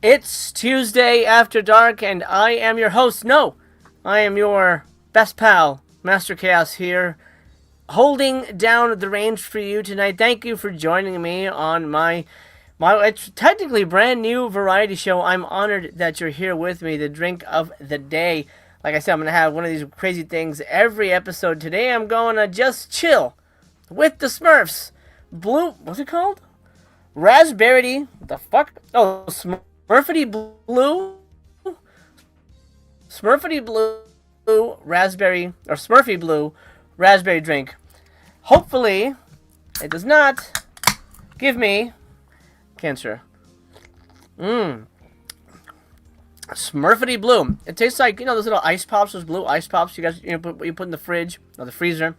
It's Tuesday after dark, and I am your host. No, I am your best pal, Master Chaos here, holding down the range for you tonight. Thank you for joining me on my it's technically brand new variety show. I'm honored that you're here with me. The drink of the day. Like I said, I'm gonna have one of these crazy things every episode. Today, I'm going to just chill with the Smurfs. Blue, what's it called? Raspberry. The fuck? Oh, Smurfity Blue? Smurfity Blue raspberry, or Smurfy Blue raspberry drink. Hopefully, it does not give me cancer. Smurfity Blue. It tastes like, those little ice pops, those blue ice pops you guys you put in the fridge or the freezer.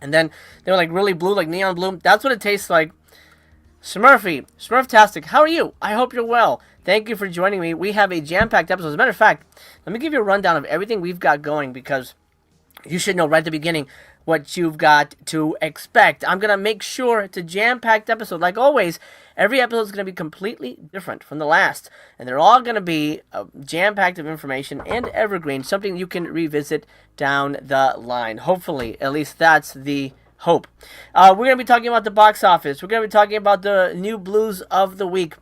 And then they were like really blue, like neon blue. That's what it tastes like. Smurfy. Smurftastic. How are you? I hope you're well. Thank you for joining me. We have a jam-packed episode. As a matter of fact, let me give you a rundown of everything we've got going, because you should know right at the beginning what you've got to expect. I'm going to make sure it's a jam-packed episode. Like always, every episode is going to be completely different from the last. And they're all going to be jam-packed of information and evergreen, something you can revisit down the line. Hopefully, at least that's the hope. We're going to be talking about the box office. We're going to be talking about the new blues of the week.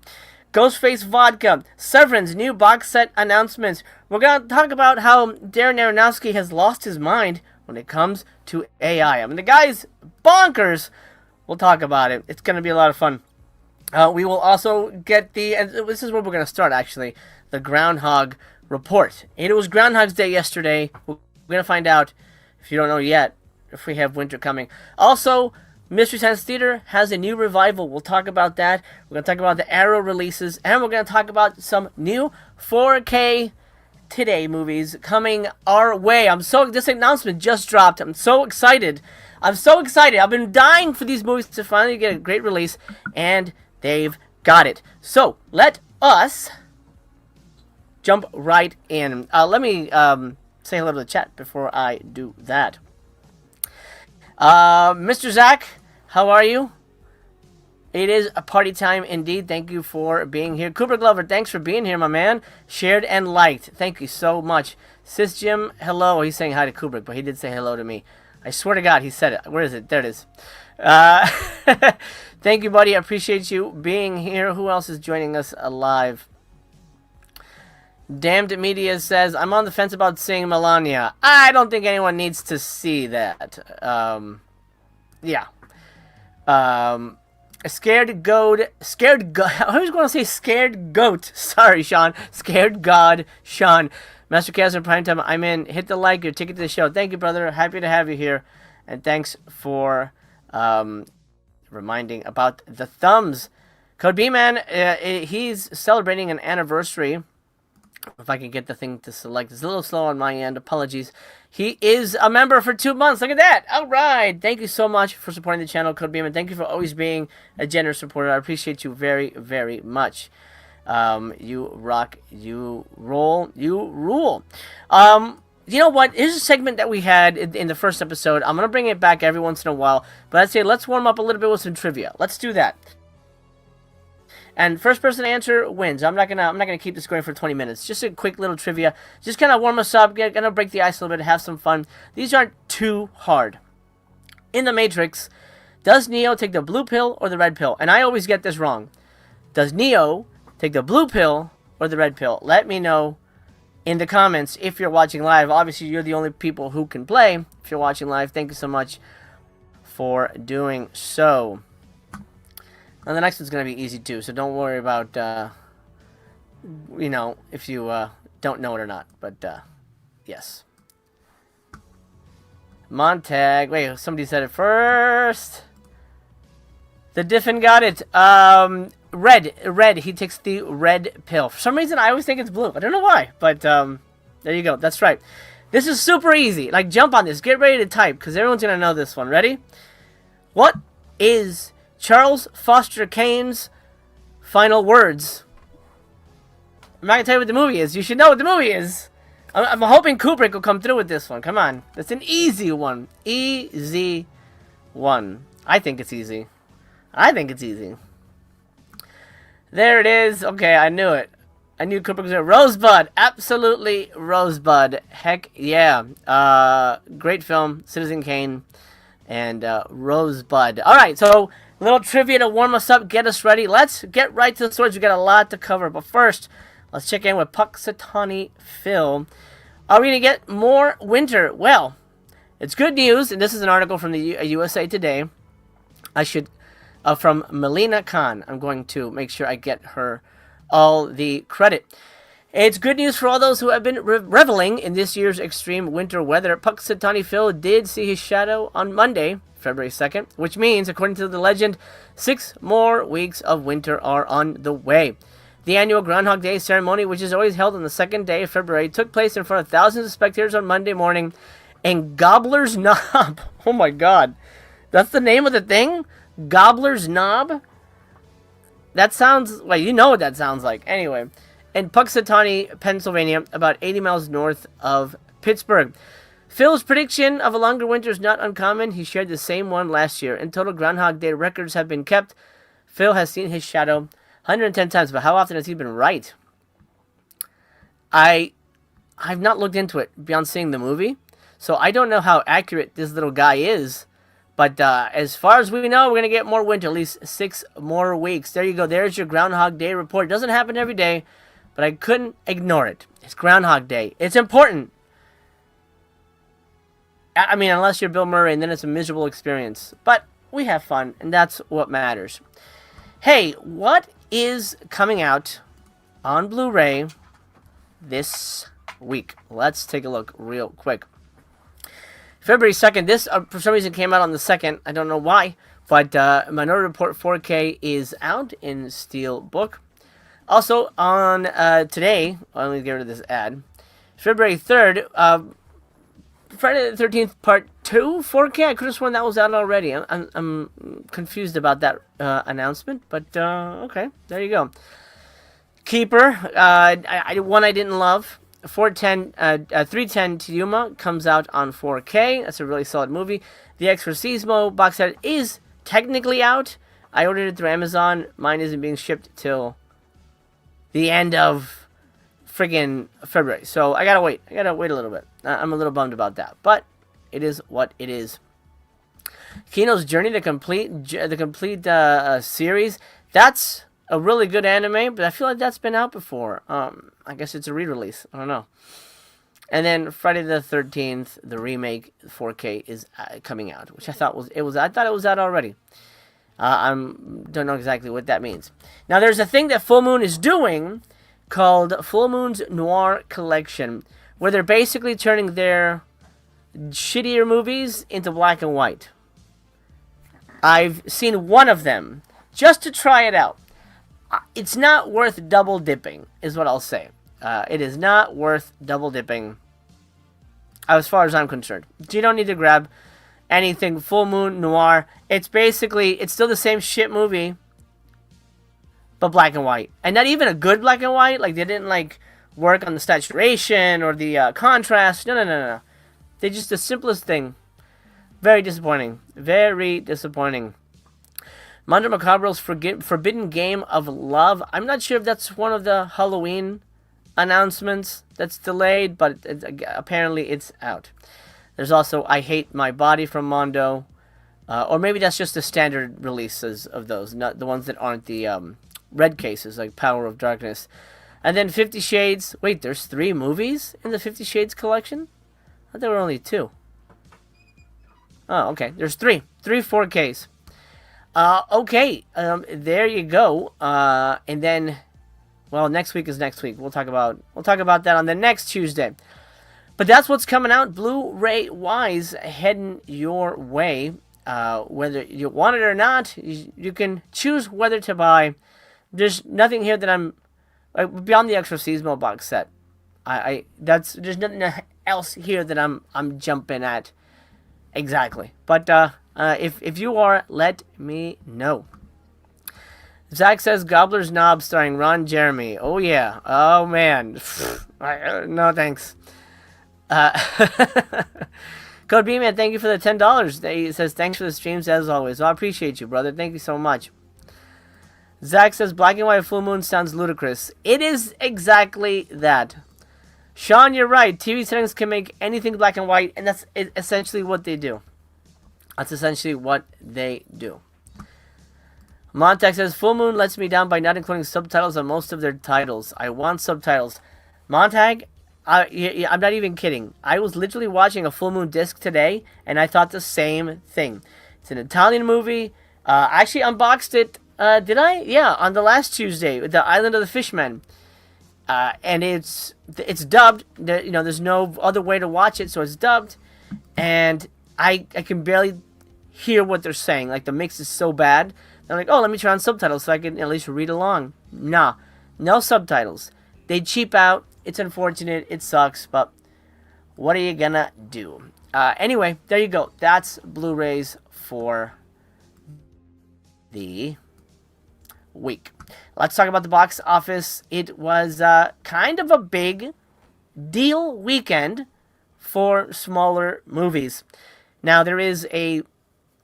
Ghostface Vodka, Severin's new box set announcements. We're going to talk about how Darren Aronofsky has lost his mind when it comes to AI. I mean, the guy's bonkers. We'll talk about it. It's going to be a lot of fun. We will also get and this is where we're going to start, actually, the Groundhog Report. It was Groundhog's Day yesterday. We're going to find out, if you don't know yet, if we have winter coming. Also, Mystery Science Theater has a new revival. We'll talk about that. We're going to talk about the Arrow releases, and we're going to talk about some new 4K Today movies coming our way. This announcement just dropped. I'm so excited. I've been dying for these movies to finally get a great release, and they've got it. So, let us jump right in. Let me say hello to the chat before I do that. Mr. Zach, how are you? It is a party time indeed. Thank you for being here. Cooper Glover, thanks for being here, my man. Shared and liked. Thank you so much. Sis Jim, hello. He's saying hi to Kubrick, but he did say hello to me. I swear to God, he said it. Where is it? There it is. Thank you, buddy. I appreciate you being here. Who else is joining us live? Damned Media says, I'm on the fence about seeing Melania. I don't think anyone needs to see that. Yeah. Scared goat. I was going to say scared goat. Sorry, Sean. Scared God, Sean. Master Chaos in Primetime, I'm in. Hit the like, your ticket to the show. Thank you, brother. Happy to have you here. And thanks for reminding about the thumbs. Code B-Man, he's celebrating an anniversary. If I can get the thing to select. It's a little slow on my end. Apologies. He is a member for 2 months. Look at that. All right. Thank you so much for supporting the channel, Code Beam, and thank you for always being a generous supporter. I appreciate you very, very much. You rock, you roll, you rule. You know what? Here's a segment that we had in the first episode. I'm going to bring it back every once in a while, but I'd say let's warm up a little bit with some trivia. Let's do that. And first person to answer wins. I'm not gonna keep this going for 20 minutes. Just a quick little trivia. Just kind of warm us up. Gonna break the ice a little bit. Have some fun. These aren't too hard. In the Matrix, does Neo take the blue pill or the red pill? And I always get this wrong. Does Neo take the blue pill or the red pill? Let me know in the comments if you're watching live. Obviously, you're the only people who can play. If you're watching live, thank you so much for doing so. And the next one's going to be easy, too, so don't worry about, if you don't know it or not. But, yes. Montag. Wait, somebody said it first. The Diffin got it. Red. He takes the red pill. For some reason, I always think it's blue. I don't know why, but there you go. That's right. This is super easy. Like, jump on this. Get ready to type, because everyone's going to know this one. Ready? What is Charles Foster Kane's final words? I'm not going to tell you what the movie is. You should know what the movie is. I'm hoping Kubrick will come through with this one. Come on. It's an easy one. Easy one. I think it's easy. There it is. Okay, I knew it. I knew Cooper was a Rosebud. Absolutely Rosebud. Heck yeah. Great film. Citizen Kane and Rosebud. All right, so a little trivia to warm us up, get us ready. Let's get right to the stories. We got a lot to cover, but first, let's check in with Puxatawny Phil. Are we going to get more winter? Well, it's good news, and this is an article from the USA Today. From Melina Khan. I'm going to make sure I get her all the credit. It's good news for all those who have been reveling in this year's extreme winter weather. Puxatawny Phil did see his shadow on Monday, February 2nd, which means, according to the legend, 6 more weeks of winter are on the way. The annual Groundhog Day ceremony, which is always held on the second day of February, took place in front of thousands of spectators on Monday morning in Gobbler's Knob. Oh my god. That's the name of the thing? Gobbler's Knob? That sounds, well, you know what that sounds like. Anyway, in Puxatawny, Pennsylvania, about 80 miles north of Pittsburgh. Phil's prediction of a longer winter is not uncommon. He shared the same one last year. In total, Groundhog Day records have been kept. Phil has seen his shadow 110 times, but how often has he been right? I've not looked into it beyond seeing the movie, so I don't know how accurate this little guy is. But as far as we know, we're going to get more winter, at least 6 more weeks. There you go. There's your Groundhog Day report. It doesn't happen every day, but I couldn't ignore it. It's Groundhog Day. It's important. I mean, unless you're Bill Murray, and then it's a miserable experience. But we have fun, and that's what matters. Hey, what is coming out on Blu-ray this week? Let's take a look real quick. February 2nd, this for some reason came out on the 2nd. I don't know why, but Minority Report 4K is out in Steelbook. Also, on today, let me get rid of this ad. February 3rd, Friday the 13th Part 2 4K. I could have sworn that was out already. I'm confused about that announcement, but okay, there you go. Keeper, one I didn't love. 310 to Yuma comes out on 4K. That's a really solid movie. The Exorcismo box set is technically out. I ordered it through Amazon. Mine isn't being shipped till the end of friggin' February. So I gotta wait. A little bit. I'm a little bummed about that. But it is what it is. Kino's Journey, the complete series. That's a really good anime, but I feel like that's been out before. I guess it's a re-release. I don't know. And then Friday the 13th, the remake 4K is coming out, which I thought it was out already. I don't know exactly what that means. Now there's a thing that Full Moon is doing called Full Moon's Noir Collection, where they're basically turning their shittier movies into black and white. I've seen one of them just to try it out. It's not worth double dipping, is what I'll say. It is not worth double dipping, as far as I'm concerned. You don't need to grab anything Full Moon Noir. It's still the same shit movie, but black and white. And not even a good black and white. Like, they didn't, work on the saturation or the contrast. No. They just the simplest thing. Very disappointing. Very disappointing. Mondo Macabro's Forbidden Game of Love. I'm not sure if that's one of the Halloween announcements that's delayed, but apparently it's out. There's also I Hate My Body from Mondo. Or maybe that's just the standard releases of those, not the ones that aren't the red cases, like Power of Darkness. And then 50 Shades. Wait, there's 3 movies in the 50 Shades collection? I thought there were only 2. Oh, okay. There's 3. 3 4Ks. Okay, there you go. And then, well, next week is next week. We'll talk about that on the next Tuesday. But that's what's coming out Blu-ray wise, heading your way. Whether you want it or not, you can choose whether to buy. There's nothing here that I'm beyond the Exorcismo box set. There's nothing else here that I'm jumping at exactly. But if you are, let me know. Zach says Gobbler's Knob starring Ron Jeremy. Oh yeah. Oh man. No thanks. Code B-Man, thank you for the $10. He says thanks for the streams as always. Well, I appreciate you, brother. Thank you so much. Zach says black and white full moon sounds ludicrous. It is exactly that. Sean, you're right. TV settings can make anything black and white, and that's essentially what they do. That's essentially what they do. Montag says, full moon lets me down by not including subtitles on most of their titles. I want subtitles. Montag, I'm not even kidding. I was literally watching a full moon disc today, and I thought the same thing. It's an Italian movie. I actually unboxed it. Did I? Yeah, on the last Tuesday, The Island of the Fishmen. And it's dubbed. There's no other way to watch it, so it's dubbed. And I can barely hear what they're saying. Like, the mix is so bad. I'm like, oh, let me turn on subtitles so I can at least read along. Nah, no subtitles. They cheap out. It's unfortunate. It sucks, but what are you gonna do? Anyway, there you go. That's Blu-rays for the week. Let's talk about the box office. It was kind of a big deal weekend for smaller movies. Now, there is a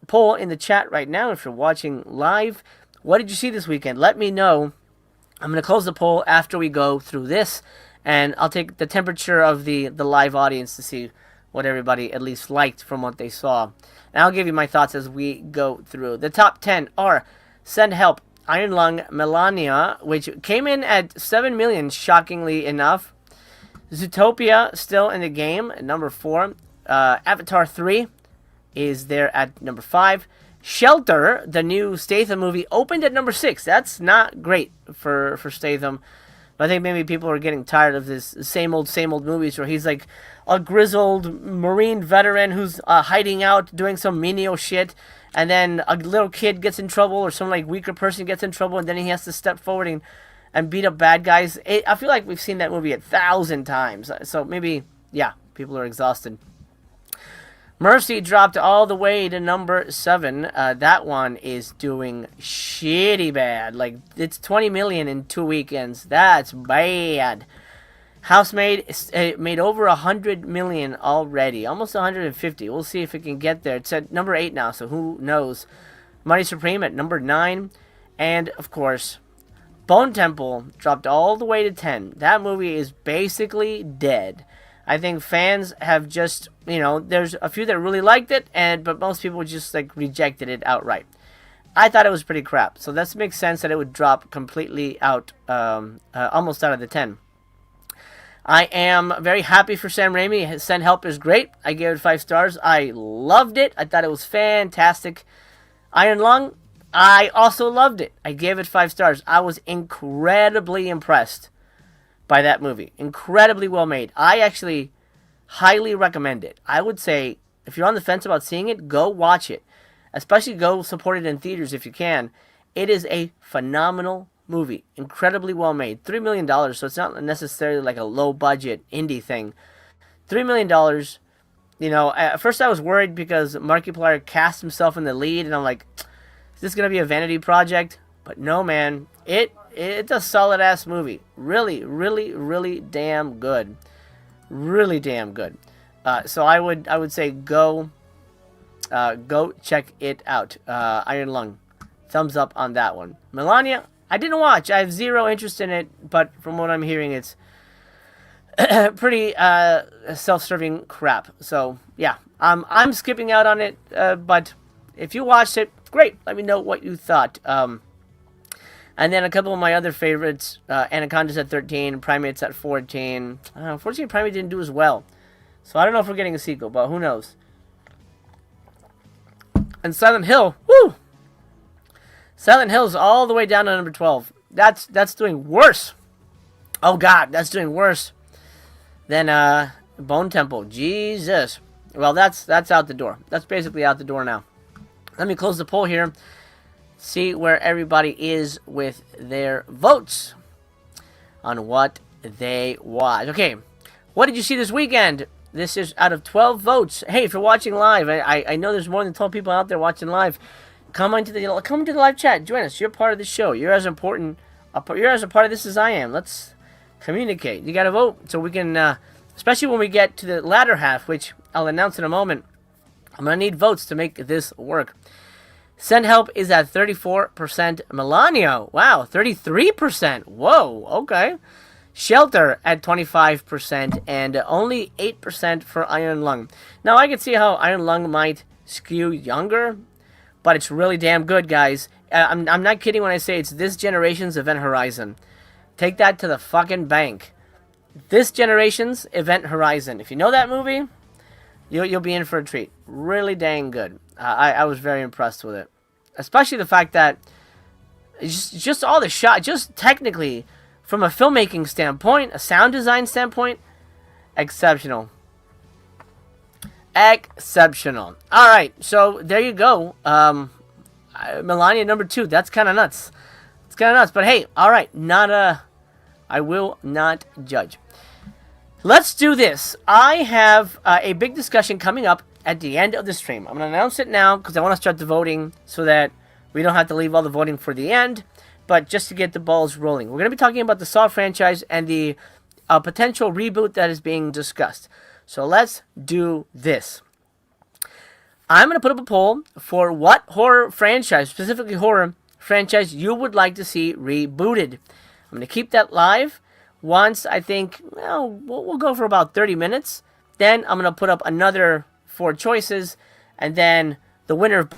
poll in the chat right now if you're watching live. What did you see this weekend? Let me know. I'm going to close the poll after we go through this, and I'll take the temperature of the live audience to see what everybody at least liked from what they saw. And I'll give you my thoughts as we go through. The top 10 are Send Help, Iron Lung, Melania, which came in at 7 million, shockingly enough. Zootopia, still in the game, at number 4. Avatar 3 is there at number 5. Shelter, the new Statham movie, opened at number 6. That's not great for Statham. But I think maybe people are getting tired of this same old movies where he's like a grizzled Marine veteran who's hiding out doing some menial shit, and then a little kid gets in trouble or some like weaker person gets in trouble, and then he has to step forward and beat up bad guys. I feel like we've seen that movie 1,000 times. So maybe, yeah, people are exhausted. Mercy dropped all the way to number 7. That one is doing shitty bad. Like, it's 20 million in 2 weekends. That's bad. Housemaid made over 100 million already. Almost 150. We'll see if it can get there. It's at number 8 now, so who knows. Money Supreme at number 9. And, of course, Bone Temple dropped all the way to 10. That movie is basically dead. I think fans have just, there's a few that really liked it, but most people just like rejected it outright. I thought it was pretty crap, so that makes sense that it would drop completely out, almost out of the 10. I am very happy for Sam Raimi. Send Help is great. I gave it 5 stars. I loved it. I thought it was fantastic. Iron Lung, I also loved it. I gave it 5 stars. I was incredibly impressed by that movie. Incredibly well made. I actually highly recommend it. I would say, if you're on the fence about seeing it, go watch it. Especially go support it in theaters if you can. It is a phenomenal movie. Incredibly well made. $3 million, so it's not necessarily like a low budget indie thing. $3 million, at first I was worried because Markiplier cast himself in the lead, and I'm like, is this going to be a vanity project? But no, man. It's a solid-ass movie. Really, really, really damn good. Really damn good. So I would say go check it out. Iron Lung. Thumbs up on that one. Melania, I didn't watch. I have zero interest in it, but from what I'm hearing, it's pretty self-serving crap. So, yeah. I'm skipping out on it, but if you watched it, great. Let me know what you thought. And then a couple of my other favorites, Anaconda's at 13, Primates at 14. Unfortunately, Primate didn't do as well. So I don't know if we're getting a sequel, but who knows. And Silent Hill, woo! Silent Hill's all the way down to number 12. That's doing worse. Oh, God, that's doing worse than Bone Temple. Jesus. Well, that's out the door. That's basically out the door now. Let me close the poll here. See where everybody is with their votes on what they watch. Okay, what did you see this weekend? This is out of 12 votes. Hey, if you're watching live, I know there's more than 12 people out there watching live. Come into the live chat. Join us. You're part of the show. You're as important. You're as a part of this as I am. Let's communicate. You got to vote so we can, especially when we get to the latter half, which I'll announce in a moment. I'm going to need votes to make this work. Send Help is at 34%. Melania, wow, 33%. Whoa, okay. Shelter at 25%, and only 8% for Iron Lung. Now, I can see how Iron Lung might skew younger, but it's really damn good, guys. I'm not kidding when I say it's this generation's Event Horizon. Take that to the fucking bank. This generation's Event Horizon. If you know that movie, you'll be in for a treat. Really dang good. I was very impressed with it. Especially the fact that just all the shot, just technically, from a filmmaking standpoint, a sound design standpoint, exceptional. Exceptional. Alright, so there you go. Melania number 2. That's kind of nuts. It's kind of nuts. But hey, alright, I will not judge. Let's do this. I have a big discussion coming up at the end of the stream. I'm going to announce it now because I want to start the voting so that we don't have to leave all the voting for the end, but just to get the balls rolling. We're going to be talking about the Saw franchise and the potential reboot that is being discussed. So let's do this. I'm going to put up a poll for what horror franchise, specifically horror franchise, you would like to see rebooted. I'm going to keep that live. Once I think, well, we'll go for about 30 minutes. Then I'm going to put up another 4 choices. And then the winner of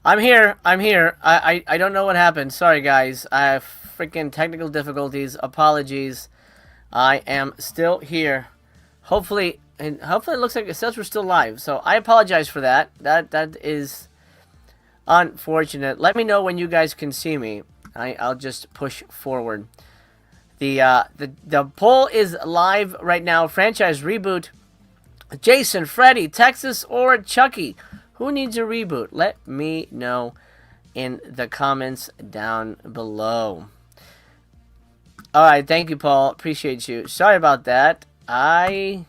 I'm here. I don't know what happened. Sorry, guys. I have freaking technical difficulties. Apologies. I am still here. Hopefully it looks like it says we're still live. So I apologize for that. That is unfortunate. Let me know when you guys can see me. I'll just push forward. The poll is live right now. Franchise reboot. Jason, Freddy, Texas, or Chucky? Who needs a reboot? Let me know in the comments down below. Alright, thank you, Paul. Appreciate you. Sorry about that. I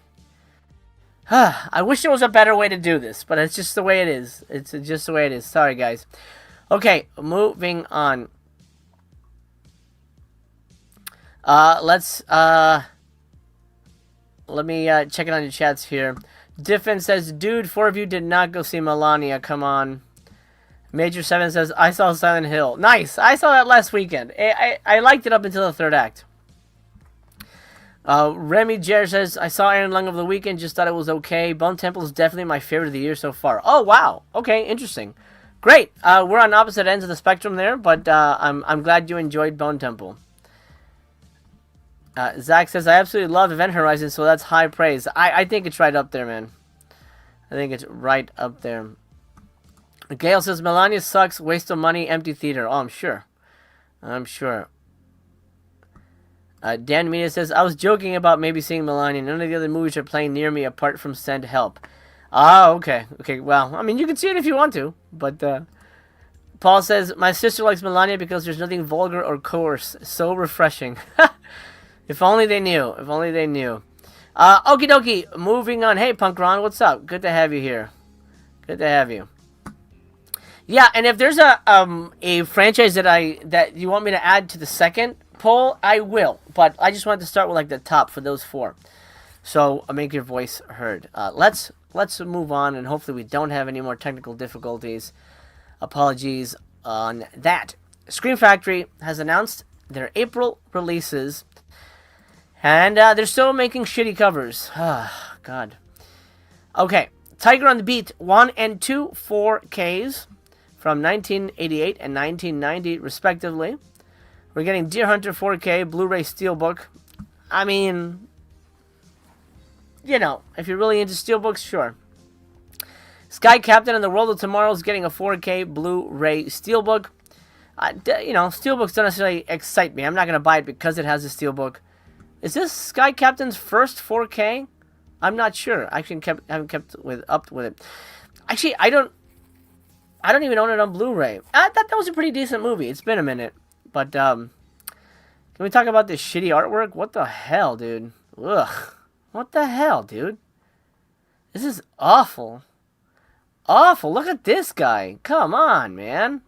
wish there was a better way to do this, but it's just the way it is. It's just the way it is. Sorry, guys. Okay, moving on. Let me check it on your chats here. Diffin says, dude, 4 of you did not go see Melania. Come on. Major 7 says, I saw Silent Hill. Nice. I saw that last weekend. I liked it up until the 3rd act. Remy Jer says, I saw Iron Lung over the weekend. Just thought it was okay. Bone Temple is definitely my favorite of the year so far. Oh, wow. Okay, interesting. Great. We're on opposite ends of the spectrum there, but I'm glad you enjoyed Bone Temple. Zach says, I absolutely love Event Horizon, so that's high praise. I think it's right up there, man. I think it's right up there. Gail says, Melania sucks, waste of money, empty theater. Oh, I'm sure. I'm sure. Dan Mina says, I was joking about maybe seeing Melania. None of the other movies are playing near me apart from Send Help. Oh, okay. Okay, well, I mean, you can see it if you want to. But, Paul says, my sister likes Melania because there's nothing vulgar or coarse. So refreshing. If only they knew. If only they knew. Okie dokie. Moving on. Hey, Punk Ron, what's up? Good to have you here. Good to have you. Yeah, and if there's a franchise that you want me to add to the second poll, I will. But I just wanted to start with like the top for those four. So make your voice heard. Let's move on, and hopefully we don't have any more technical difficulties. Apologies on that. Scream Factory has announced their April releases, and they're still making shitty covers. Ah, God. Okay, Tiger on the Beat 1 and 2 4Ks from 1988 and 1990, respectively. We're getting Deer Hunter 4K Blu-ray Steelbook. I mean, you know, if you're really into steelbooks, sure. Sky Captain and the World of Tomorrow is getting a 4K Blu-ray Steelbook. You know, steelbooks don't necessarily excite me. I'm not going to buy it because it has a steelbook. Is this Sky Captain's first 4K? I'm not sure. I actually haven't kept up with it. Actually, I don't even own it on Blu-ray. I thought that was a pretty decent movie. It's been a minute. But, can we talk about this shitty artwork? What the hell, dude? Ugh. What the hell, dude? This is awful. Awful. Look at this guy. Come on, man.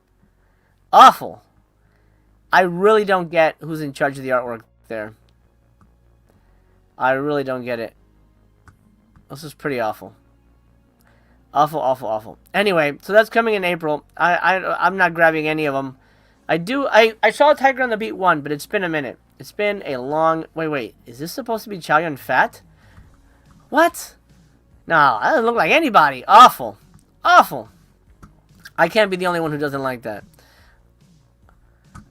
Awful. I really don't get who's in charge of the artwork there. I really don't get it. This is pretty awful. Awful, awful, awful. Anyway, so that's coming in April. I'm not grabbing any of them. I saw Tiger on the Beat 1, but it's been a minute. It's been a long... Wait. Is this supposed to be Chow Yun Fat? What? No, that doesn't look like anybody. Awful. Awful. I can't be the only one who doesn't like that.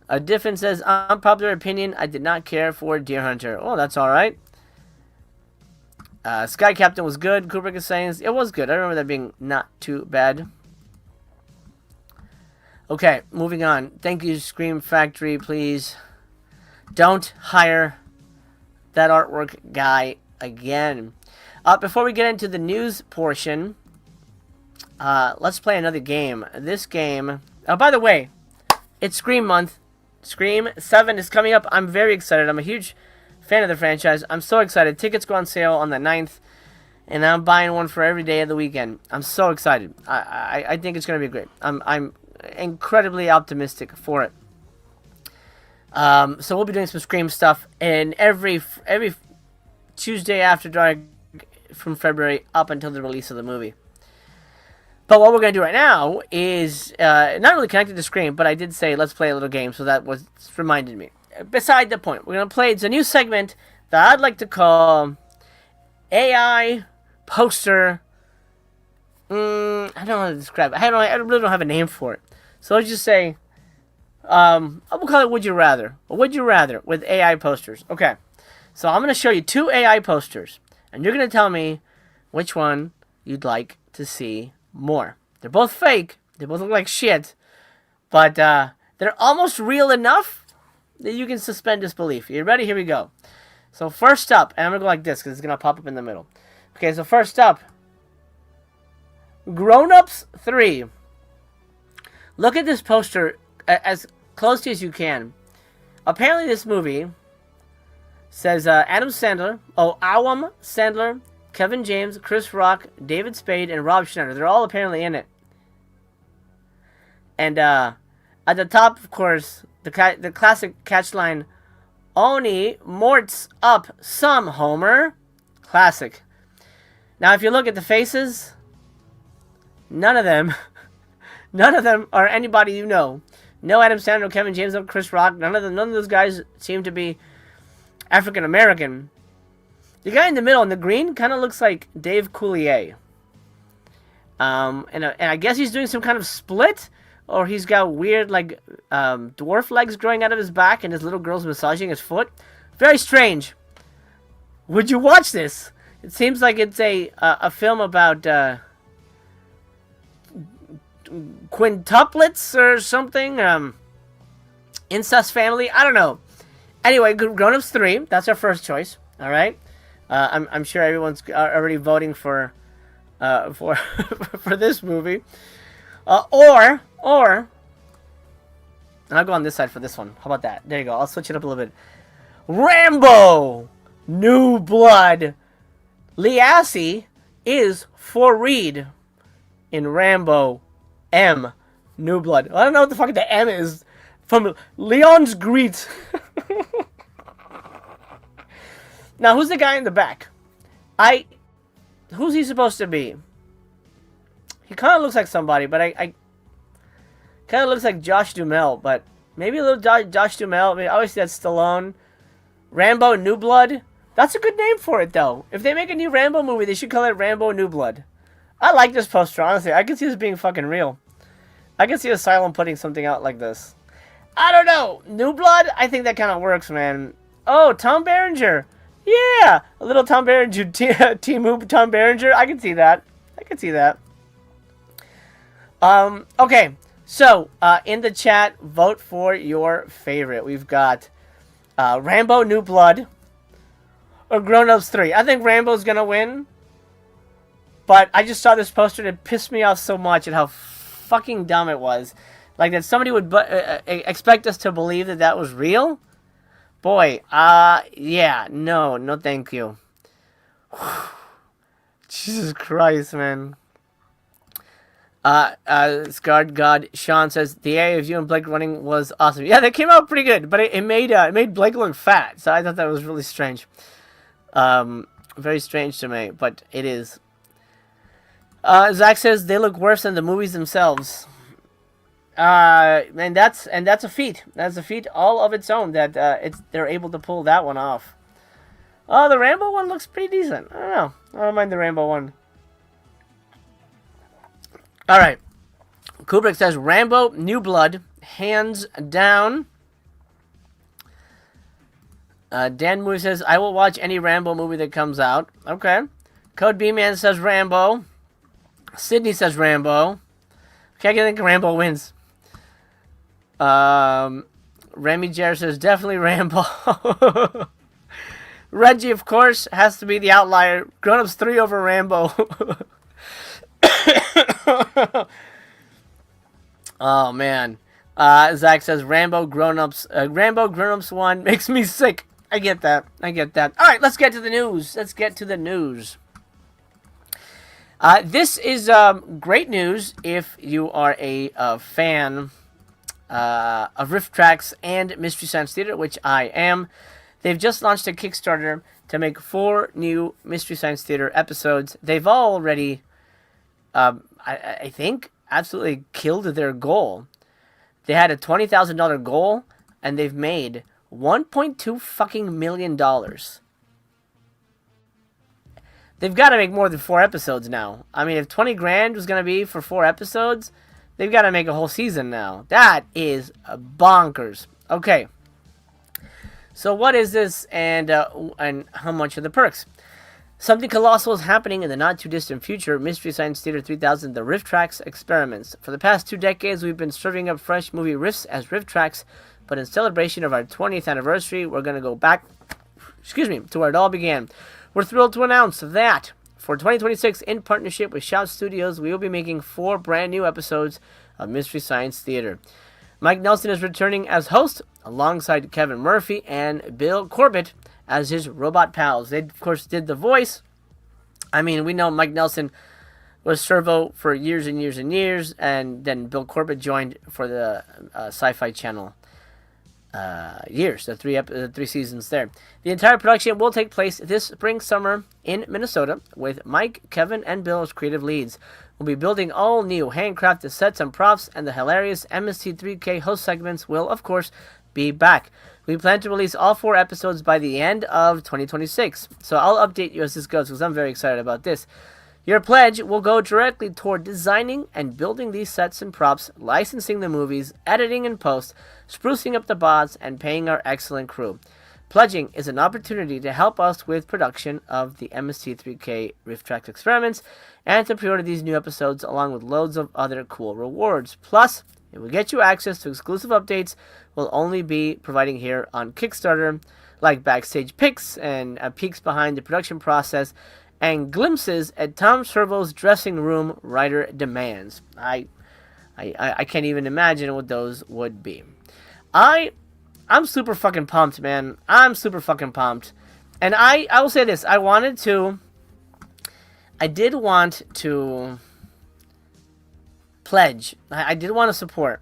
A Different says, unpopular opinion, I did not care for Deer Hunter. Oh, that's alright. Sky Captain was good. Kubrick is saying it was good. I remember that being not too bad. Okay, moving on. Thank you, Scream Factory, please. Don't hire that artwork guy again. Before we get into the news portion, let's play another game. This game... Oh, by the way, it's Scream Month. Scream 7 is coming up. I'm very excited. I'm a huge fan of the franchise. I'm so excited. Tickets go on sale on the 9th, and I'm buying one for every day of the weekend. I'm so excited. I think it's going to be great. I'm incredibly optimistic for it. So we'll be doing some Scream stuff, and every Tuesday after dark from February up until the release of the movie. But what we're going to do right now is not really connected to Scream, but I did say let's play a little game, so that was reminded me. Beside the point, we're going to play, it's a new segment that I'd like to call AI Poster. I don't know how to describe it. I really don't have a name for it. So let's just say, we'll call it Would You Rather. Would You Rather with AI posters. Okay, so I'm going to show you 2 AI posters, and you're going to tell me which one you'd like to see more. They're both fake. They both look like shit, but they're almost real enough that you can suspend disbelief. You ready? Here we go. So first up, and I'm going to go like this because it's going to pop up in the middle. Okay, so first up, Grown Ups 3. Look at this poster as close as you can. Apparently this movie says Adam Sandler, Sandler, Kevin James, Chris Rock, David Spade, and Rob Schneider. They're all apparently in it. And at the top, of course, the classic catchline, Oni Mort's up some, Homer. Classic. Now, if you look at the faces, none of them are anybody you know. No Adam Sandler, no Kevin James, no Chris Rock. None of those guys seem to be African American. The guy in the middle in the green kind of looks like Dave Coulier. And I guess he's doing some kind of split, or he's got weird like dwarf legs growing out of his back, and his little girl's massaging his foot. Very strange. Would you watch this? It seems like it's a film about quintuplets or something. Incest family. I don't know. Anyway, Grown Ups 3. That's our first choice. All right. I'm sure everyone's already voting for this movie. Or and I'll go on this side for this one. How about that? There you go. I'll switch it up a little bit. Rambo, New Blood. Lee Assey is for Reed in Rambo M. New Blood. I don't know what the fuck the M is. From Leon's Greet. Now, who's the guy in the back? Who's he supposed to be? He kind of looks like somebody, but I kind of looks like Josh Duhamel, but maybe a little Josh Duhamel. I mean, obviously that's Stallone. Rambo New Blood. That's a good name for it, though. If they make a new Rambo movie, they should call it Rambo New Blood. I like this poster, honestly. I can see this being fucking real. I can see Asylum putting something out like this. I don't know. New Blood? I think that kind of works, man. Oh, Tom Berenger. Yeah, a little Tom Berenger, Team Tom Berenger. I can see that. I can see that. Okay, so in the chat, vote for your favorite. We've got Rambo New Blood or Grown Ups 3. I think Rambo's gonna win, but I just saw this poster and it pissed me off so much at how fucking dumb it was. Like that somebody would expect us to believe that that was real. Boy, yeah, no, thank you. Jesus Christ, man. Scarred God Sean says the AI of you and Blake running was awesome. Yeah, that came out pretty good, but it made Blake look fat, so I thought that was really strange. Very strange to me, but it is. Zach says they look worse than the movies themselves. And that's a feat. That's a feat all of its own that they're able to pull that one off. Oh, the Rambo one looks pretty decent. I don't know. I don't mind the Rambo one. All right. Kubrick says Rambo New Blood, hands down. Dan Movie says I will watch any Rambo movie that comes out. Okay. Code B Man says Rambo. Sydney says Rambo. Okay, I think Rambo wins. Remy Jer says definitely Rambo. Reggie, of course, has to be the outlier. Grown Ups 3 over Rambo. Oh man. Zach says Rambo Grown Ups 1 makes me sick. I get that. Alright, let's get to the news. This is great news if you are a fan of Riff Tracks and Mystery Science Theater, which I am. They've just launched a Kickstarter to make 4 new Mystery Science Theater episodes. They've already, I think, absolutely killed their goal. They had a $20,000 goal, and they've made $1.2 fucking million. They've got to make more than 4 episodes now. I mean, if 20 grand was going to be for 4 episodes, they've got to make a whole season now. That is bonkers. Okay. So what is this, and how much are the perks? Something colossal is happening in the not-too-distant future. Mystery Science Theater 3000, the Riff Tracks Experiments. For the past 2 decades, we've been serving up fresh movie riffs as Riff Tracks, but in celebration of our 20th anniversary, we're going to go back, to where it all began. We're thrilled to announce that for 2026, in partnership with Shout Studios, we will be making 4 brand new episodes of Mystery Science Theater. Mike Nelson is returning as host, alongside Kevin Murphy and Bill Corbett as his robot pals. They, of course, did the voice. I mean, we know Mike Nelson was Servo for years and years and years, and then Bill Corbett joined for the Sci-Fi Channel years, the 3 seasons there. The entire production will take place this spring-summer in Minnesota, with Mike, Kevin, and Bill as creative leads. We'll be building all new handcrafted sets and props, and the hilarious MST3K host segments will, of course, be back. We plan to release all 4 episodes by the end of 2026, so I'll update you as this goes, because I'm very excited about this. Your pledge will go directly toward designing and building these sets and props, licensing the movies, editing and post, sprucing up the bots, and paying our excellent crew. Pledging is an opportunity to help us with production of the MST3K Riff Tracks Experiments and to pre-order these new episodes along with loads of other cool rewards. Plus, it will get you access to exclusive updates we'll only be providing here on Kickstarter, like backstage pics and peeks behind the production process and glimpses at Tom Servo's dressing room writer demands. I can't even imagine what those would be. I'm super fucking pumped, man. I'm super fucking pumped. And I will say this. I did want to pledge. I did want to support,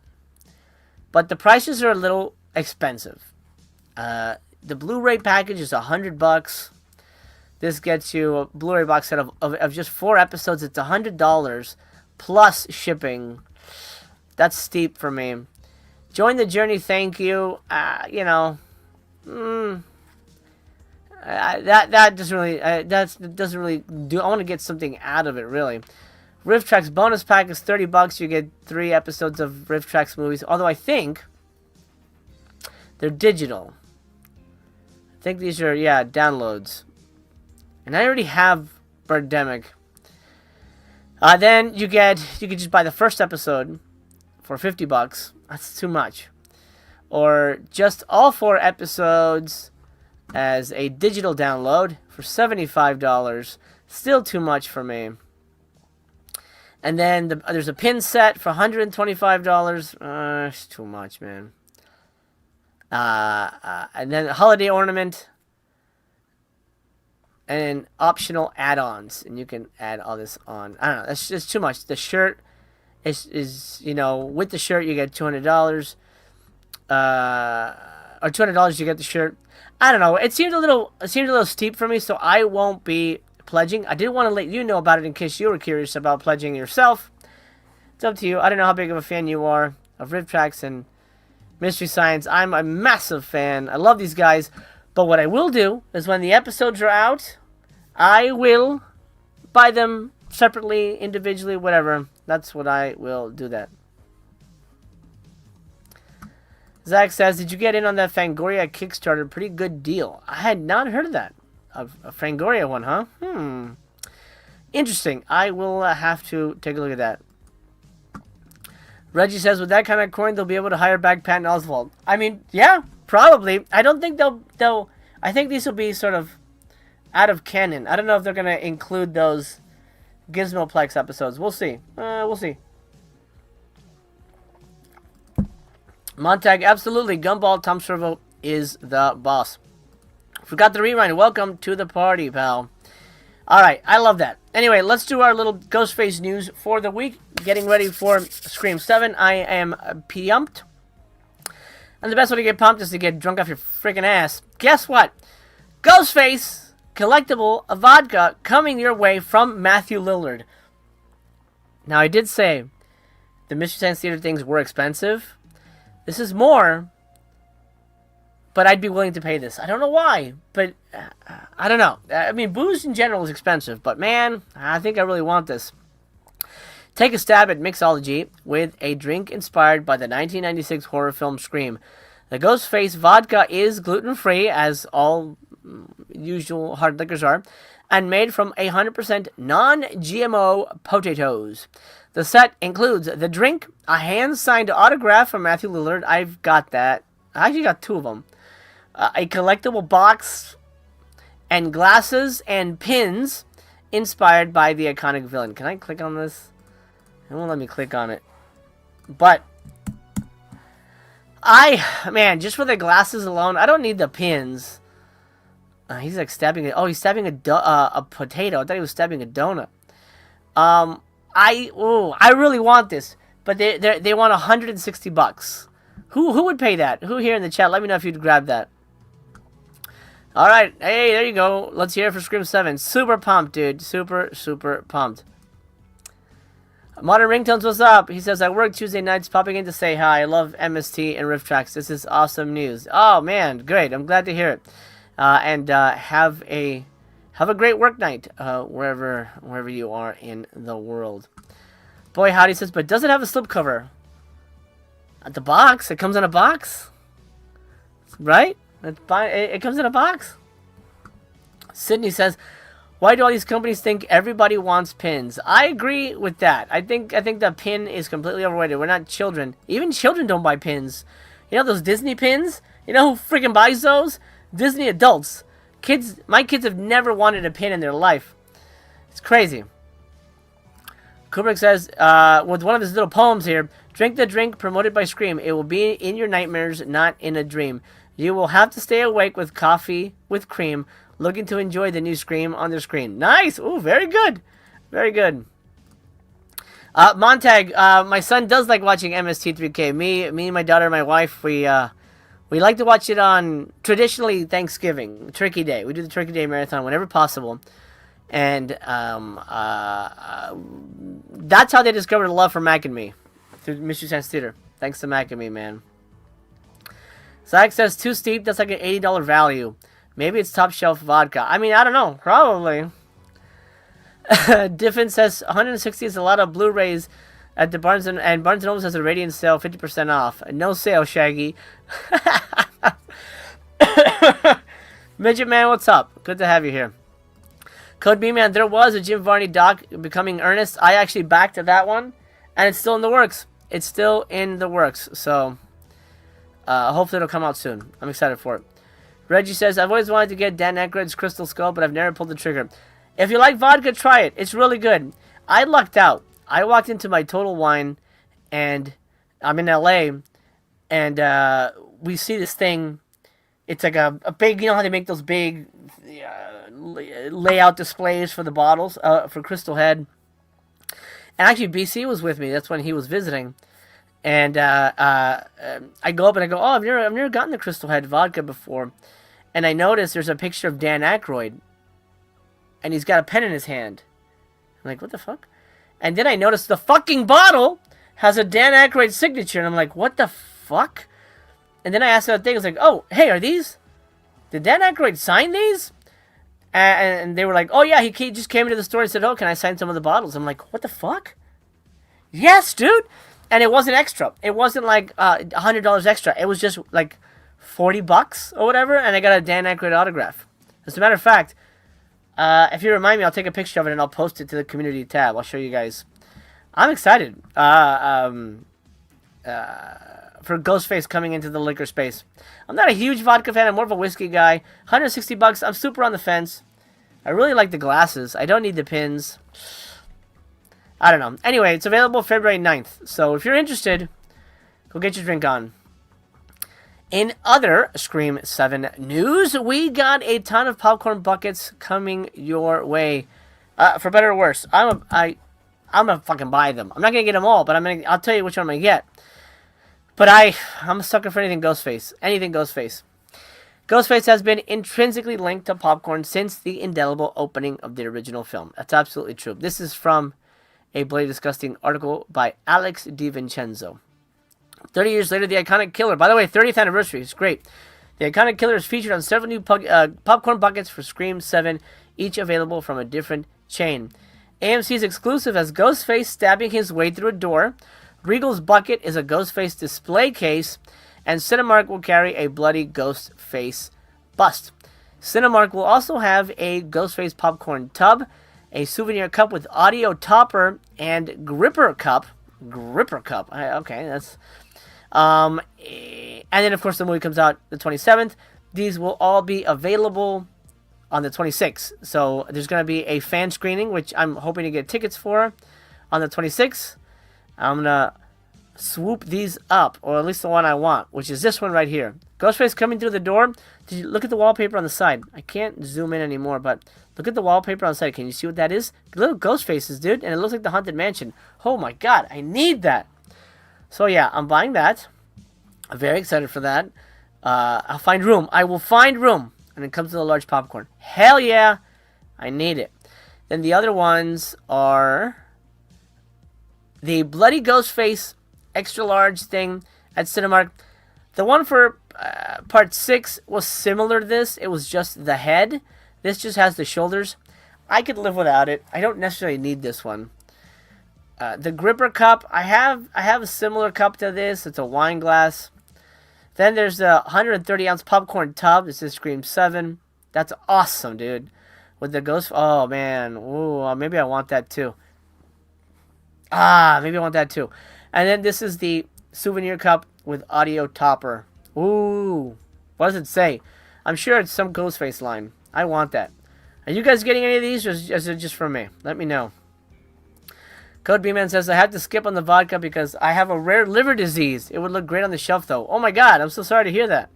but the prices are a little expensive. The Blu-ray package is $100. This gets you a Blu-ray box set of just 4 episodes. It's $100 plus shipping. That's steep for me. Join the journey, thank you. That doesn't really do. I want to get something out of it, really. Riff Tracks bonus pack is $30. You get 3 episodes of Riff Tracks movies. Although I think they're digital. I think these are downloads. And I already have Birdemic. Then you can just buy the first episode for $50. That's too much. Or just all 4 episodes as a digital download for $75. Still too much for me. And then there's a pin set for $125. It's too much, man. And then a holiday ornament. And optional add-ons. And you can add all this on. I don't know. That's just too much. The shirt is with the shirt you get $200. Or $200 you get the shirt. I don't know. It seemed a little steep for me, so I won't be pledging. I did want to let you know about it in case you were curious about pledging yourself. It's up to you. I don't know how big of a fan you are of Riff Tracks and Mystery Science. I'm a massive fan. I love these guys. But what I will do is when the episodes are out, I will buy them separately, individually, whatever. That's what I will do that. Zach says, did you get in on that Fangoria Kickstarter? Pretty good deal. I had not heard of that. A Fangoria one, huh? Interesting. I will have to take a look at that. Reggie says, with that kind of coin, they'll be able to hire back Patton Oswalt. I mean, yeah, probably. I don't think they'll... I think these will be sort of out of canon. I don't know if they're going to include those Gizmoplex episodes. We'll see. We'll see. Montag, absolutely. Gumball, Tom Servo is the boss. Forgot the rewind. Welcome to the party, pal. Alright, I love that. Anyway, let's do our little Ghostface news for the week. Getting ready for Scream 7. I am pumped. And the best way to get pumped is to get drunk off your freaking ass. Guess what? Ghostface collectible vodka coming your way from Matthew Lillard. Now, I did say the Mystery Science Theater things were expensive. This is more, but I'd be willing to pay this. I don't know why, but I don't know. I mean, booze in general is expensive, but man, I think I really want this. Take a stab at mixology with a drink inspired by the 1996 horror film Scream. The Ghostface vodka is gluten-free, as all usual hard liquors are, and made from 100% non-GMO potatoes. The set includes the drink, a hand-signed autograph from Matthew Lillard. I've got that. I actually got 2 of them. A collectible box, and glasses and pins inspired by the iconic villain. Can I click on this? It won't let me click on it. But, just for the glasses alone, I don't need the pins. He's like stabbing it. Oh, he's stabbing a potato. I thought he was stabbing a donut. I really want this, but they want $160. Who would pay that? Who here in the chat? Let me know if you'd grab that. All right, hey, there you go. Let's hear it for Scream 7. Super pumped, dude. Super pumped. Modern Ringtones, what's up? He says, I work Tuesday nights, popping in to say hi. I love MST and Riff Tracks. This is awesome news. Oh man, great. I'm glad to hear it. And have a great work night wherever you are in the world. Boy, howdy says, but does it have a slipcover? At the box? It comes in a box? Right? It comes in a box. Sydney says, why do all these companies think everybody wants pins? I agree with that. I think the pin is completely overrated. We're not children. Even children don't buy pins. You know those Disney pins? You know who freaking buys those? Disney adults. My kids have never wanted a pin in their life. It's crazy. Kubrick says, with one of his little poems here, drink the drink promoted by Scream. It will be in your nightmares, not in a dream. You will have to stay awake with coffee with cream, looking to enjoy the new Scream on the screen. Nice! Ooh, very good. Very good. Montag, my son does like watching MST3K. Me, and my daughter, and my wife, we like to watch it on traditionally Thanksgiving, Turkey Day. We do the Turkey Day marathon whenever possible, and that's how they discovered a love for Mac and Me through Mystery Science Theater. Thanks to Mac and Me, man. Zach says too steep. That's like an $80 value. Maybe it's top shelf vodka. I mean, I don't know. Probably. Diffin says 160 is a lot of Blu-rays at the Barnes and Barnes & Noble has a Radiant sale, 50% off. No sale, Shaggy. Midget Man, what's up? Good to have you here. Code B Man, there was a Jim Varney doc becoming earnest. I actually backed that one, and it's still in the works. It's still in the works, so hopefully it'll come out soon. I'm excited for it. Reggie says, I've always wanted to get Dan Aykroyd's Crystal Skull, but I've never pulled the trigger. If you like vodka, try it. It's really good. I lucked out. I walked into my Total Wine, and I'm in LA, and we see this thing. It's like a big, you know how they make those big layout displays for the bottles, for Crystal Head. And actually, BC was with me. That's when he was visiting. And I go up and I go, oh, I've never gotten the Crystal Head vodka before. And I notice there's a picture of Dan Aykroyd. And he's got a pen in his hand. I'm like, what the fuck? And then I noticed the fucking bottle has a Dan Aykroyd signature. And I'm like, what the fuck? And then I asked that thing. I was like, oh, hey, are these? Did Dan Aykroyd sign these? And they were like, oh, yeah, he just came into the store and said, oh, can I sign some of the bottles? I'm like, what the fuck? Yes, dude. And it wasn't extra. It wasn't like $100 extra. It was just like $40 or whatever. And I got a Dan Aykroyd autograph. As a matter of fact, if you remind me, I'll take a picture of it and I'll post it to the community tab. I'll show you guys. I'm excited for Ghostface coming into the liquor space. I'm not a huge vodka fan. I'm more of a whiskey guy. $160. I'm super on the fence. I really like the glasses. I don't need the pins. I don't know. Anyway, it's available February 9th. So if you're interested, go get your drink on. In other Scream 7 news, we got a ton of popcorn buckets coming your way. For better or worse, I'm gonna fucking buy them. I'm not gonna get them all, but I'll tell you which one I'm gonna get. But I'm a sucker for anything Ghostface. Anything Ghostface. Ghostface has been intrinsically linked to popcorn since the indelible opening of the original film. That's absolutely true. This is from a Bloody Disgusting article by Alex DiVincenzo. 30 years later, the iconic killer. By the way, 30th anniversary. It's great. The iconic killer is featured on several new popcorn buckets for Scream 7, each available from a different chain. AMC's exclusive has Ghostface stabbing his way through a door. Regal's bucket is a Ghostface display case. And Cinemark will carry a bloody Ghostface bust. Cinemark will also have a Ghostface popcorn tub, a souvenir cup with audio topper, and gripper cup. Gripper cup. Okay, that's... and then, of course, the movie comes out the 27th. These will all be available on the 26th. So there's going to be a fan screening, which I'm hoping to get tickets for on the 26th. I'm going to swoop these up, or at least the one I want, which is this one right here. Ghostface coming through the door. Did you look at the wallpaper on the side? I can't zoom in anymore, but look at the wallpaper on the side. Can you see what that is? Little ghost faces, dude, and it looks like the Haunted Mansion. Oh my god, I need that. So yeah, I'm buying that. I'm very excited for that. I'll find room. I will find room. And it comes to the large popcorn. Hell yeah, I need it. Then the other ones are the Bloody Ghostface extra large thing at Cinemark. The one for part 6 was similar to this. It was just the head. This just has the shoulders. I could live without it. I don't necessarily need this one. The gripper cup. I have a similar cup to this. It's a wine glass. Then there's the 130 ounce popcorn tub. This is Scream 7. That's awesome, dude. With the ghost. Oh man. Ooh, maybe I want that too. Maybe I want that too. And then this is the souvenir cup with audio topper. Ooh. What does it say? I'm sure it's some Ghostface line. I want that. Are you guys getting any of these, or is it just for me? Let me know. Code B-Man says, I had to skip on the vodka because I have a rare liver disease. It would look great on the shelf, though. Oh my god, I'm so sorry to hear that.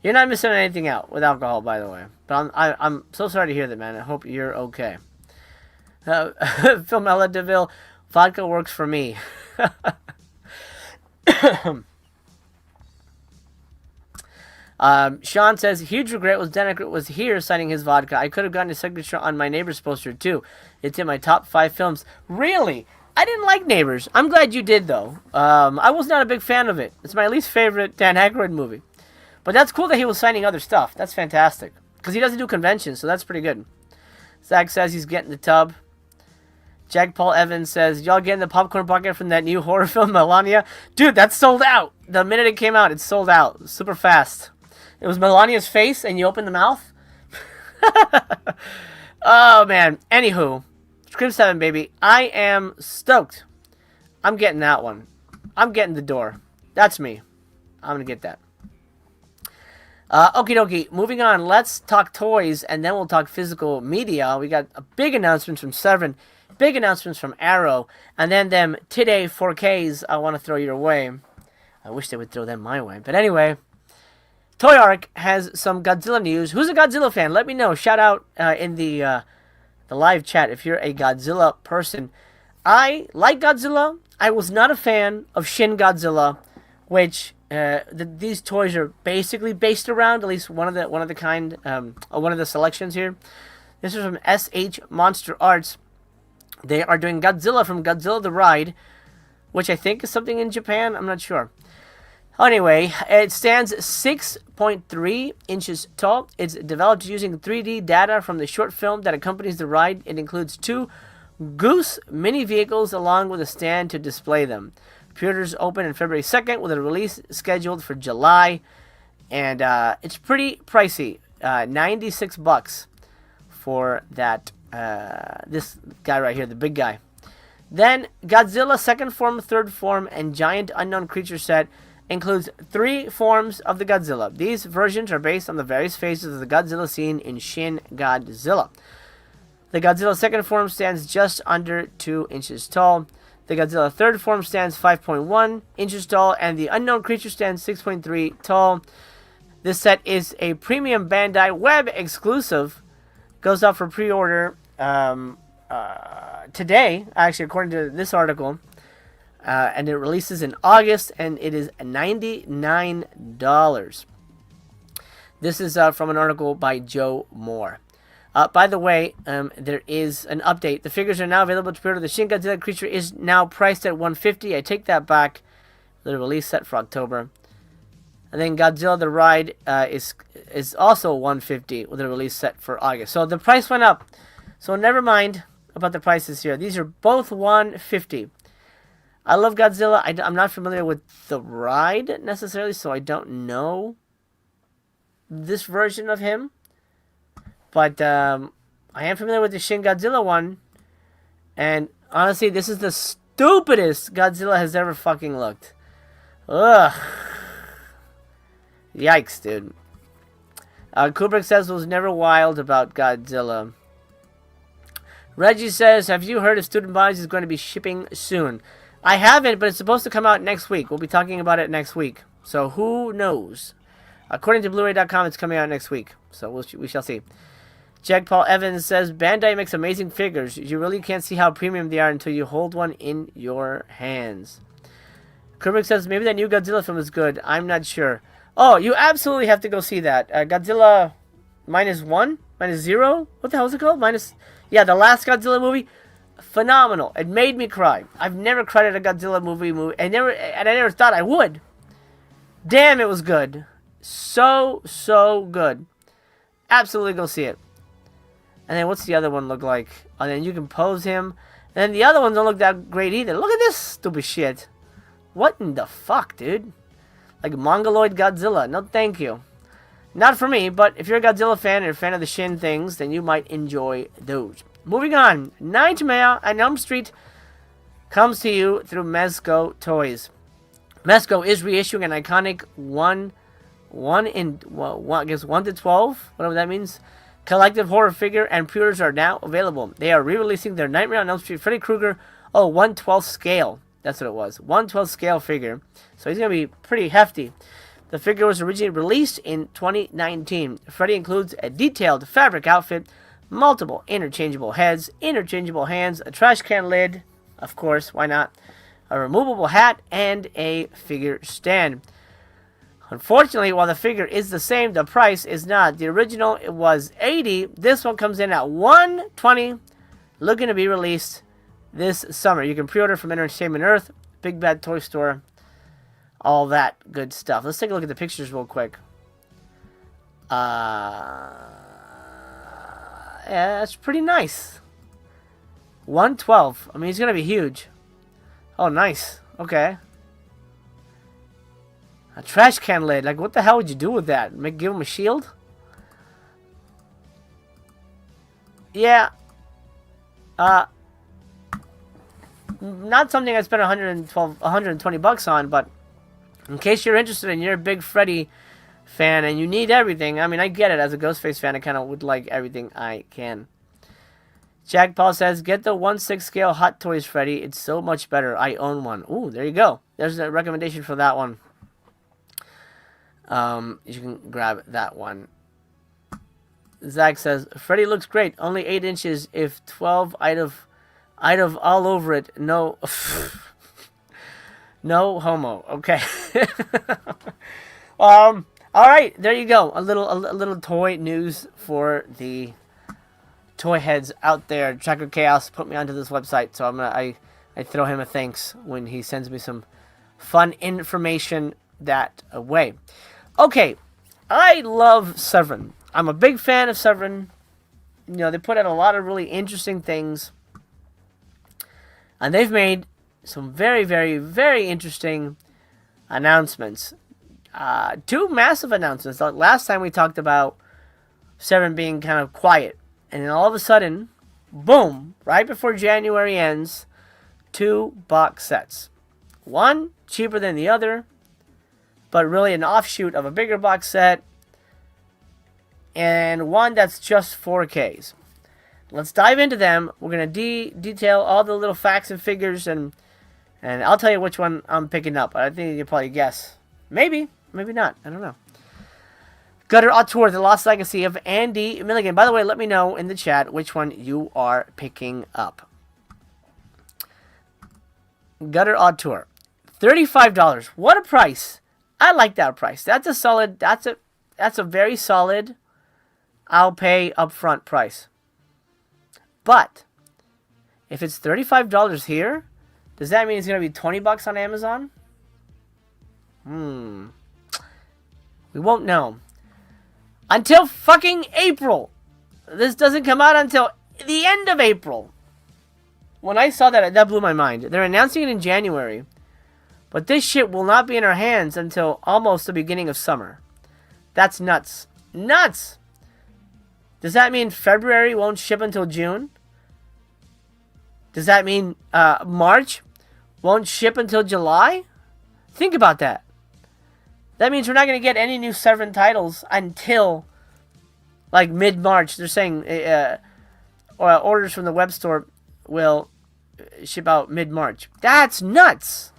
You're not missing anything out with alcohol, by the way. But I'm so sorry to hear that, man. I hope you're okay. Phil Mella DeVille, Vodka works for me. Sean says, huge regret was Danica was here signing his Vodka. I could have gotten a signature on my Neighbors poster too. It's in my top 5 films. Really? I didn't like Neighbors. I'm glad you did, though. I was not a big fan of it. It's my least favorite Dan Aykroyd movie. But that's cool that he was signing other stuff. That's fantastic. Because he doesn't do conventions, so that's pretty good. Zach says he's getting the tub. Jack Paul Evans says, y'all getting the popcorn bucket from that new horror film, Melania? Dude, that's sold out. The minute it came out, it's sold out. Super fast. It was Melania's face, and you open the mouth? Oh, man. Anywho, Scream 7, baby. I am stoked. I'm getting that one. I'm getting the door. That's me. I'm going to get that. Okie dokie. Moving on. Let's talk toys, and then we'll talk physical media. We got a big announcement from Severin. Big announcements from Arrow. And then them today 4Ks I want to throw your way. I wish they would throw them my way. But anyway, Toy Arc has some Godzilla news. Who's a Godzilla fan? Let me know. Shout out in the live chat if you're a Godzilla person. I like Godzilla. I was not a fan of Shin Godzilla, which these toys are basically based around. At least one of the selections here. This is from SH Monster Arts. They are doing Godzilla from Godzilla the Ride, which I think is something in Japan. I'm not sure. Anyway, it stands 6.3 inches tall. It's developed using 3D data from the short film that accompanies the ride. It includes 2 Goose mini vehicles along with a stand to display them. Pre-orders open on February 2nd with a release scheduled for July. And it's pretty pricey. $96 for that. This guy right here, the big guy. Then Godzilla Second Form, Third Form, and Giant Unknown Creature set includes 3 forms of the Godzilla. These versions are based on the various phases of the Godzilla scene in Shin Godzilla. The Godzilla Second Form stands just under 2 inches tall. The Godzilla Third Form stands 5.1 inches tall, and the Unknown Creature stands 6.3 tall. This set is a premium Bandai web exclusive. Goes out for pre-order today, actually, according to this article. And it releases in August, and it is $99. This is from an article by Joe Moore. By the way, there is an update. The figures are now available to pre-order. The Shin Godzilla creature is now priced at $150. I take that back. The release set for October. And then Godzilla the Ride is also $150 with a release set for August. So the price went up. So never mind about the prices here. These are both $150. I love Godzilla. I'm not familiar with the ride necessarily, so I don't know this version of him. But I am familiar with the Shin Godzilla one. And honestly, this is the stupidest Godzilla has ever fucking looked. Ugh. Yikes, dude. Kubrick says was never wild about Godzilla. Reggie says, have you heard if Student Bodies is going to be shipping soon? I haven't, but it's supposed to come out next week. We'll be talking about it next week. So who knows? According to Blu-ray.com, it's coming out next week. So we shall see. Jack Paul Evans says, Bandai makes amazing figures. You really can't see how premium they are until you hold one in your hands. Kubrick says, maybe that new Godzilla film is good. I'm not sure. Oh, you absolutely have to go see that. Godzilla -1? -0? What the hell is it called? Yeah, the last Godzilla movie. Phenomenal. It made me cry. I've never cried at a Godzilla movie. I never thought I would. Damn, it was good. So good. Absolutely go see it. And then what's the other one look like? And then you can pose him. And then the other ones don't look that great either. Look at this stupid shit. What in the fuck, dude? Like Mongoloid Godzilla. No, thank you. Not for me, but if you're a Godzilla fan or a fan of the Shin things, then you might enjoy those. Moving on. Nightmare on Elm Street comes to you through Mezco Toys. Mezco is reissuing an iconic 1 to 12, whatever that means, collective horror figure, and pre-orders are now available. They are re-releasing their Nightmare on Elm Street Freddy Krueger 1/12 scale. That's what it was. 1/12 scale figure. So he's going to be pretty hefty. The figure was originally released in 2019. Freddy includes a detailed fabric outfit, multiple interchangeable heads, interchangeable hands, a trash can lid, Of course, why not? A removable hat and a figure stand. Unfortunately, while the figure is the same, the price is not. The original it was $80. This one comes in at $120. Looking to be released this summer. You can pre-order from Entertainment Earth, Big Bad Toy Store, all that good stuff. Let's take a look at the pictures real quick. Yeah, that's pretty nice. 112. I mean, he's gonna be huge. Oh, nice. Okay. A trash can lid. Like, what the hell would you do with that? Give him a shield? Yeah. Not something I spent 120 bucks on, but in case you're interested and you're a big Freddy fan and you need everything, I mean, I get it. As a Ghostface fan, I kind of would like everything I can. Jack Paul says, get the 1/6 scale Hot Toys Freddy. It's so much better. I own one. Ooh, there you go. There's a recommendation for that one. You can grab that one. Zach says, Freddy looks great. Only 8 inches if 12 I'd have all over it. No. No homo. Okay. All right, there you go. A little toy news for the toy heads out there. Tracker Chaos put me onto this website, so I throw him a thanks when he sends me some fun information that way. Okay, I love Severin. I'm a big fan of Severin. You know, they put out a lot of really interesting things, and they've made some very, very, very interesting announcements. 2 massive announcements. Like last time we talked about Severin being kind of quiet, and then all of a sudden, boom, right before January ends, 2 box sets. One cheaper than the other, but really an offshoot of a bigger box set, and one that's just 4Ks. Let's dive into them. We're going to detail all the little facts and figures, and I'll tell you which one I'm picking up. I think you can probably guess. Maybe, maybe not. I don't know. Gutter Auteur, The Lost Legacy of Andy Milligan. By the way, let me know in the chat which one you are picking up. Gutter Auteur, $35. What a price! I like that price. That's a solid. That's a very solid. I'll pay upfront price. But if it's $35 here, does that mean it's gonna be $20 on Amazon? We won't know until fucking April. This doesn't come out until the end of April. When I saw that blew my mind. They're announcing it in January. But this shit will not be in our hands until almost the beginning of summer. That's nuts. Nuts! Does that mean February won't ship until June? Does that mean March won't ship until July? Think about that. That means we're not going to get any new Severin titles until like mid-March. They're saying orders from the web store will ship out mid-March. That's nuts!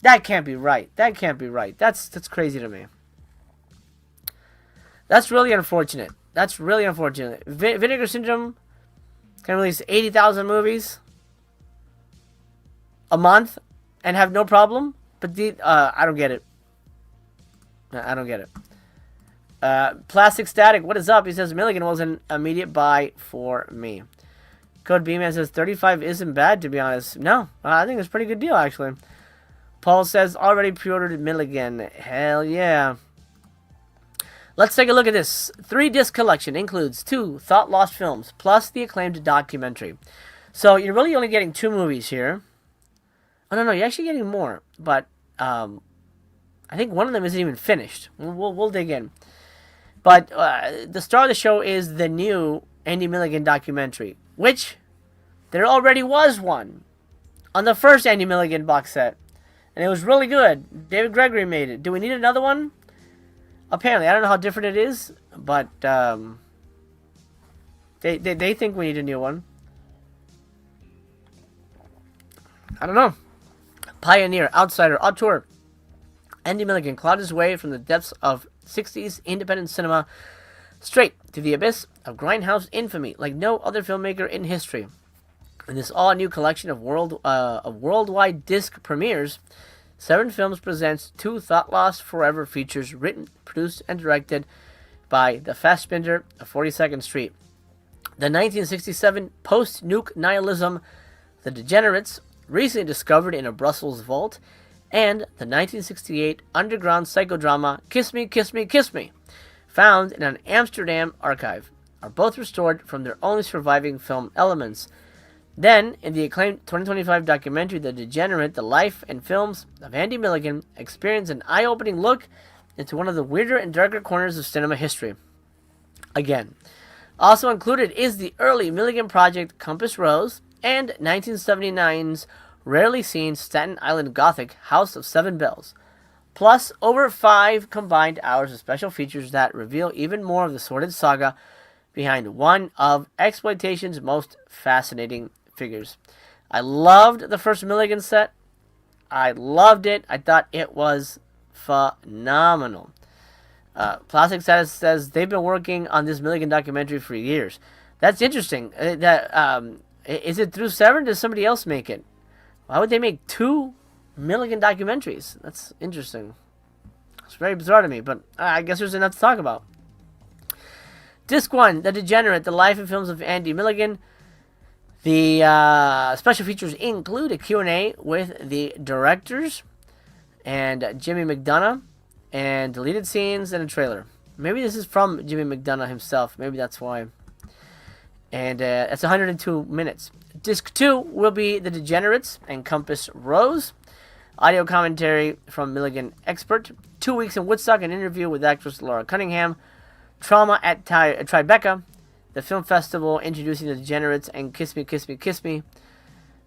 That can't be right. That can't be right. That's crazy to me. That's really unfortunate. That's really unfortunate. Vinegar Syndrome can release 80,000 movies a month and have no problem. But I don't get it. I don't get it. Plastic Static, what is up? He says Milligan was an immediate buy for me. Code Beeman says 35 isn't bad, to be honest. No, I think it's a pretty good deal, actually. Paul says, already pre-ordered Milligan. Hell yeah. Let's take a look at this. 3-disc collection includes 2 Thought Lost films, plus the acclaimed documentary. So you're really only getting 2 movies here. Oh, no, you're actually getting more. But I think one of them isn't even finished. We'll dig in. But the star of the show is the new Andy Milligan documentary, which there already was one on the first Andy Milligan box set. And it was really good. David Gregory made it. Do we need another one? Apparently. I don't know how different it is, but they think we need a new one. I don't know. Pioneer, Outsider, Auteur. Andy Milligan clawed his way from the depths of 60s independent cinema straight to the abyss of grindhouse infamy like no other filmmaker in history. In this all-new collection of worldwide disc premieres, Severin Films presents two thought-lost forever features written, produced, and directed by the Fassbinder of 42nd Street. The 1967 post-nuke nihilism, The Degenerates, recently discovered in a Brussels vault, and the 1968 underground psychodrama Kiss Me, Kiss Me, Kiss Me, found in an Amsterdam archive, are both restored from their only surviving film elements. Then, in the acclaimed 2025 documentary The Degenerate, The Life and Films of Andy Milligan, experience an eye-opening look into one of the weirder and darker corners of cinema history. Again, also included is the early Milligan project Compass Rose and 1979's rarely seen Staten Island Gothic House of Seven Bells, plus over 5 combined hours of special features that reveal even more of the sordid saga behind one of exploitation's most fascinating figures. I loved the first Milligan set. I loved it. I thought it was phenomenal. Plastic Status says they've been working on this Milligan documentary for years. That's interesting. Is it through Severin? Does somebody else make it? Why would they make 2 Milligan documentaries? That's interesting. It's very bizarre to me, but I guess there's enough to talk about. Disc 1, The Degenerate, The Life and Films of Andy Milligan. The special features include a Q&A with the directors and Jimmy McDonough, and deleted scenes and a trailer. Maybe this is from Jimmy McDonough himself. Maybe that's why. And it's 102 minutes. Disc 2 will be The Degenerates and Compass Rose. Audio commentary from Milligan expert. 2 weeks in Woodstock, an interview with actress Laura Cunningham. Trauma at Tribeca. The film festival introducing The Degenerates and Kiss Me, Kiss Me, Kiss Me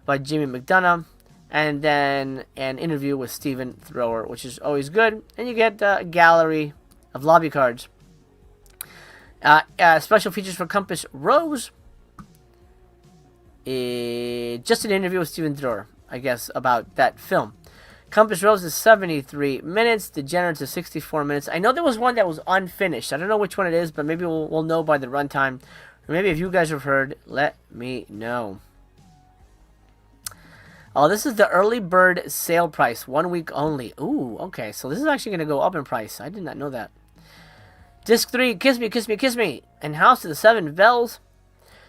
by Jimmy McDonough. And then an interview with Stephen Thrower, which is always good. And you get a gallery of lobby cards. Special features for Compass Rose. Just an interview with Stephen Thrower, I guess, about that film. Compass Rose is 73 minutes. Degenerates is 64 minutes. I know there was one that was unfinished. I don't know which one it is, but maybe we'll know by the runtime. Or maybe if you guys have heard, let me know. Oh, this is the early bird sale price. 1 week only. Ooh, okay. So this is actually going to go up in price. I did not know that. Disc 3, Kiss Me, Kiss Me, Kiss Me, and House of the Seven Bells.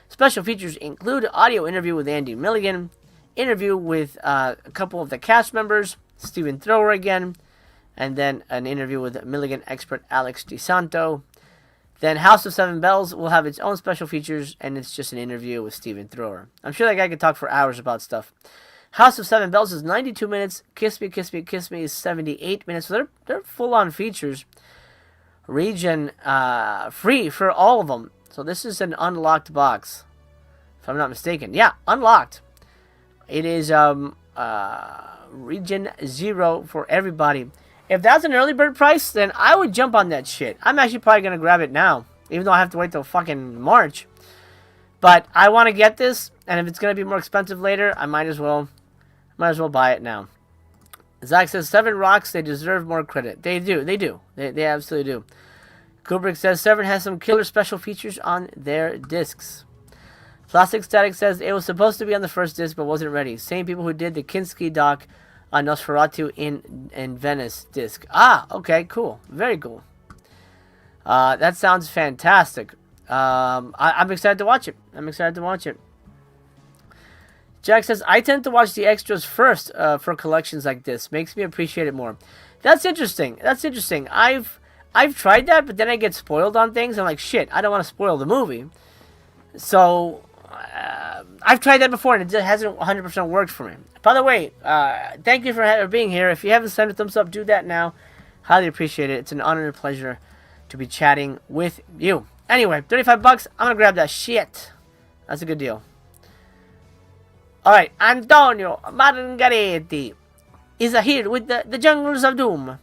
Special features include audio interview with Andy Milligan, interview with a couple of the cast members, Stephen Thrower again, and then an interview with Milligan expert Alex DeSanto. Then House of Seven Bells will have its own special features, and it's just an interview with Stephen Thrower. I'm sure that guy could talk for hours about stuff. House of Seven Bells is 92 minutes. Kiss Me, Kiss Me, Kiss Me is 78 minutes. So they're full-on features. Region free for all of them. So this is an unlocked box, if I'm not mistaken. Yeah, unlocked. It is region 0 for everybody. If that's an early bird price, then I would jump on that shit. I'm actually probably going to grab it now, even though I have to wait till fucking March. But I want to get this, and if it's going to be more expensive later, I might as well buy it now. Zach says, Severin rocks, they deserve more credit. They do. They absolutely do. Kubrick says, Severin has some killer special features on their discs. Plastic Static says, it was supposed to be on the first disc, but wasn't ready. Same people who did the Kinski doc on Nosferatu in Venice disc. Ah, okay, cool. Very cool. That sounds fantastic. I'm excited to watch it. Jack says, I tend to watch the extras first for collections like this. Makes me appreciate it more. That's interesting. I've tried that, but then I get spoiled on things. I'm like, shit, I don't want to spoil the movie. So, I've tried that before, and it hasn't 100% worked for me. By the way, thank you for being here. If you haven't sent a thumbs up, do that now. Highly appreciate it. It's an honor and a pleasure to be chatting with you. Anyway, $35. I'm going to grab that shit. That's a good deal. Alright, Antonio Margheriti is here with the Jungles of Doom.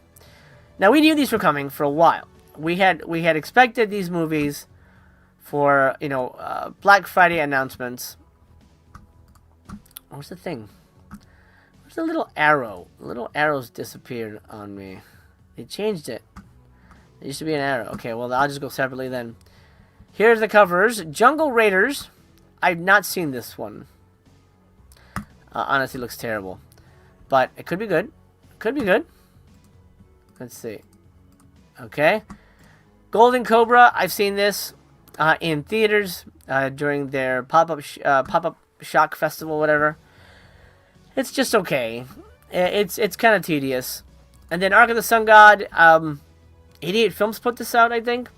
Now, we knew these were coming for a while. We had expected these movies for, Black Friday announcements. What's the thing? Where's the little arrow? The little arrows disappeared on me. They changed it. There used to be an arrow. Okay, well, I'll just go separately then. Here's the covers. Jungle Raiders. I've not seen this one. Honestly, looks terrible. But it could be good. Could be good. Let's see. Okay. Golden Cobra. I've seen this in theaters during their pop-up shock festival, whatever. It's just okay. It's kind of tedious. And then Ark of the Sun God. 88 Films put this out, I think.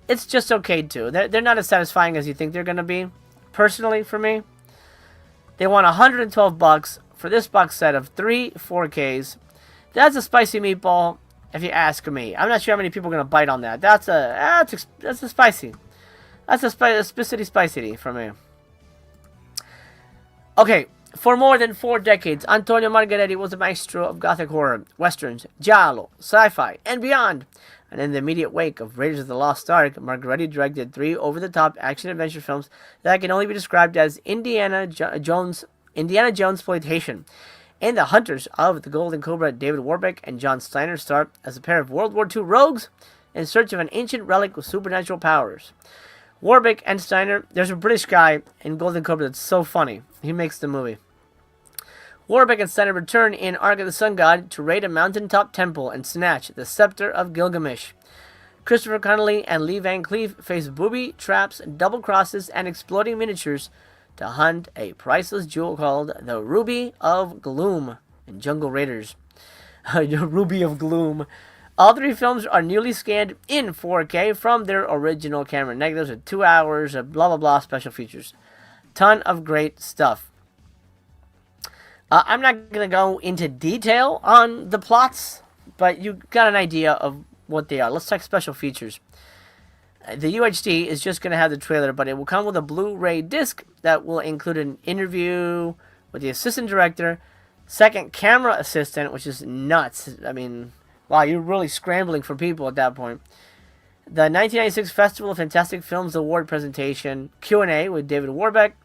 It's just okay too. They're not as satisfying as you think they're gonna be. Personally, for me, they want $112 for this box set of 3 4Ks. That's a spicy meatball, if you ask me. I'm not sure how many people are gonna bite on that. That's a spicy. That's a spicy for me. Okay, for more than 4 decades, Antonio Margheriti was a maestro of gothic horror, westerns, giallo, sci-fi, and beyond. And in the immediate wake of Raiders of the Lost Ark, Margheriti directed 3 over-the-top action-adventure films that can only be described as Indiana Jones exploitation. And the hunters of the Golden Cobra, David Warbeck and John Steiner, star as a pair of World War II rogues in search of an ancient relic with supernatural powers. Warbeck and Steiner, there's a British guy in Golden Cobra that's so funny. He makes the movie. Warbeck and Steiner return in Ark of the Sun God to raid a mountaintop temple and snatch the Scepter of Gilgamesh. Christopher Connolly and Lee Van Cleef face booby traps, double crosses, and exploding miniatures to hunt a priceless jewel called the Ruby of Gloom in Jungle Raiders. Ruby of Gloom. All 3 films are newly scanned in 4K from their original camera negatives with 2 hours of blah blah blah special features. Ton of great stuff. I'm not going to go into detail on the plots, but you got an idea of what they are. Let's talk special features. The UHD is just going to have the trailer, but it will come with a Blu-ray disc that will include an interview with the assistant director, second camera assistant, which is nuts. I mean, wow, you're really scrambling for people at that point. The 1996 Festival of Fantastic Films Award presentation, Q&A with David Warbeck,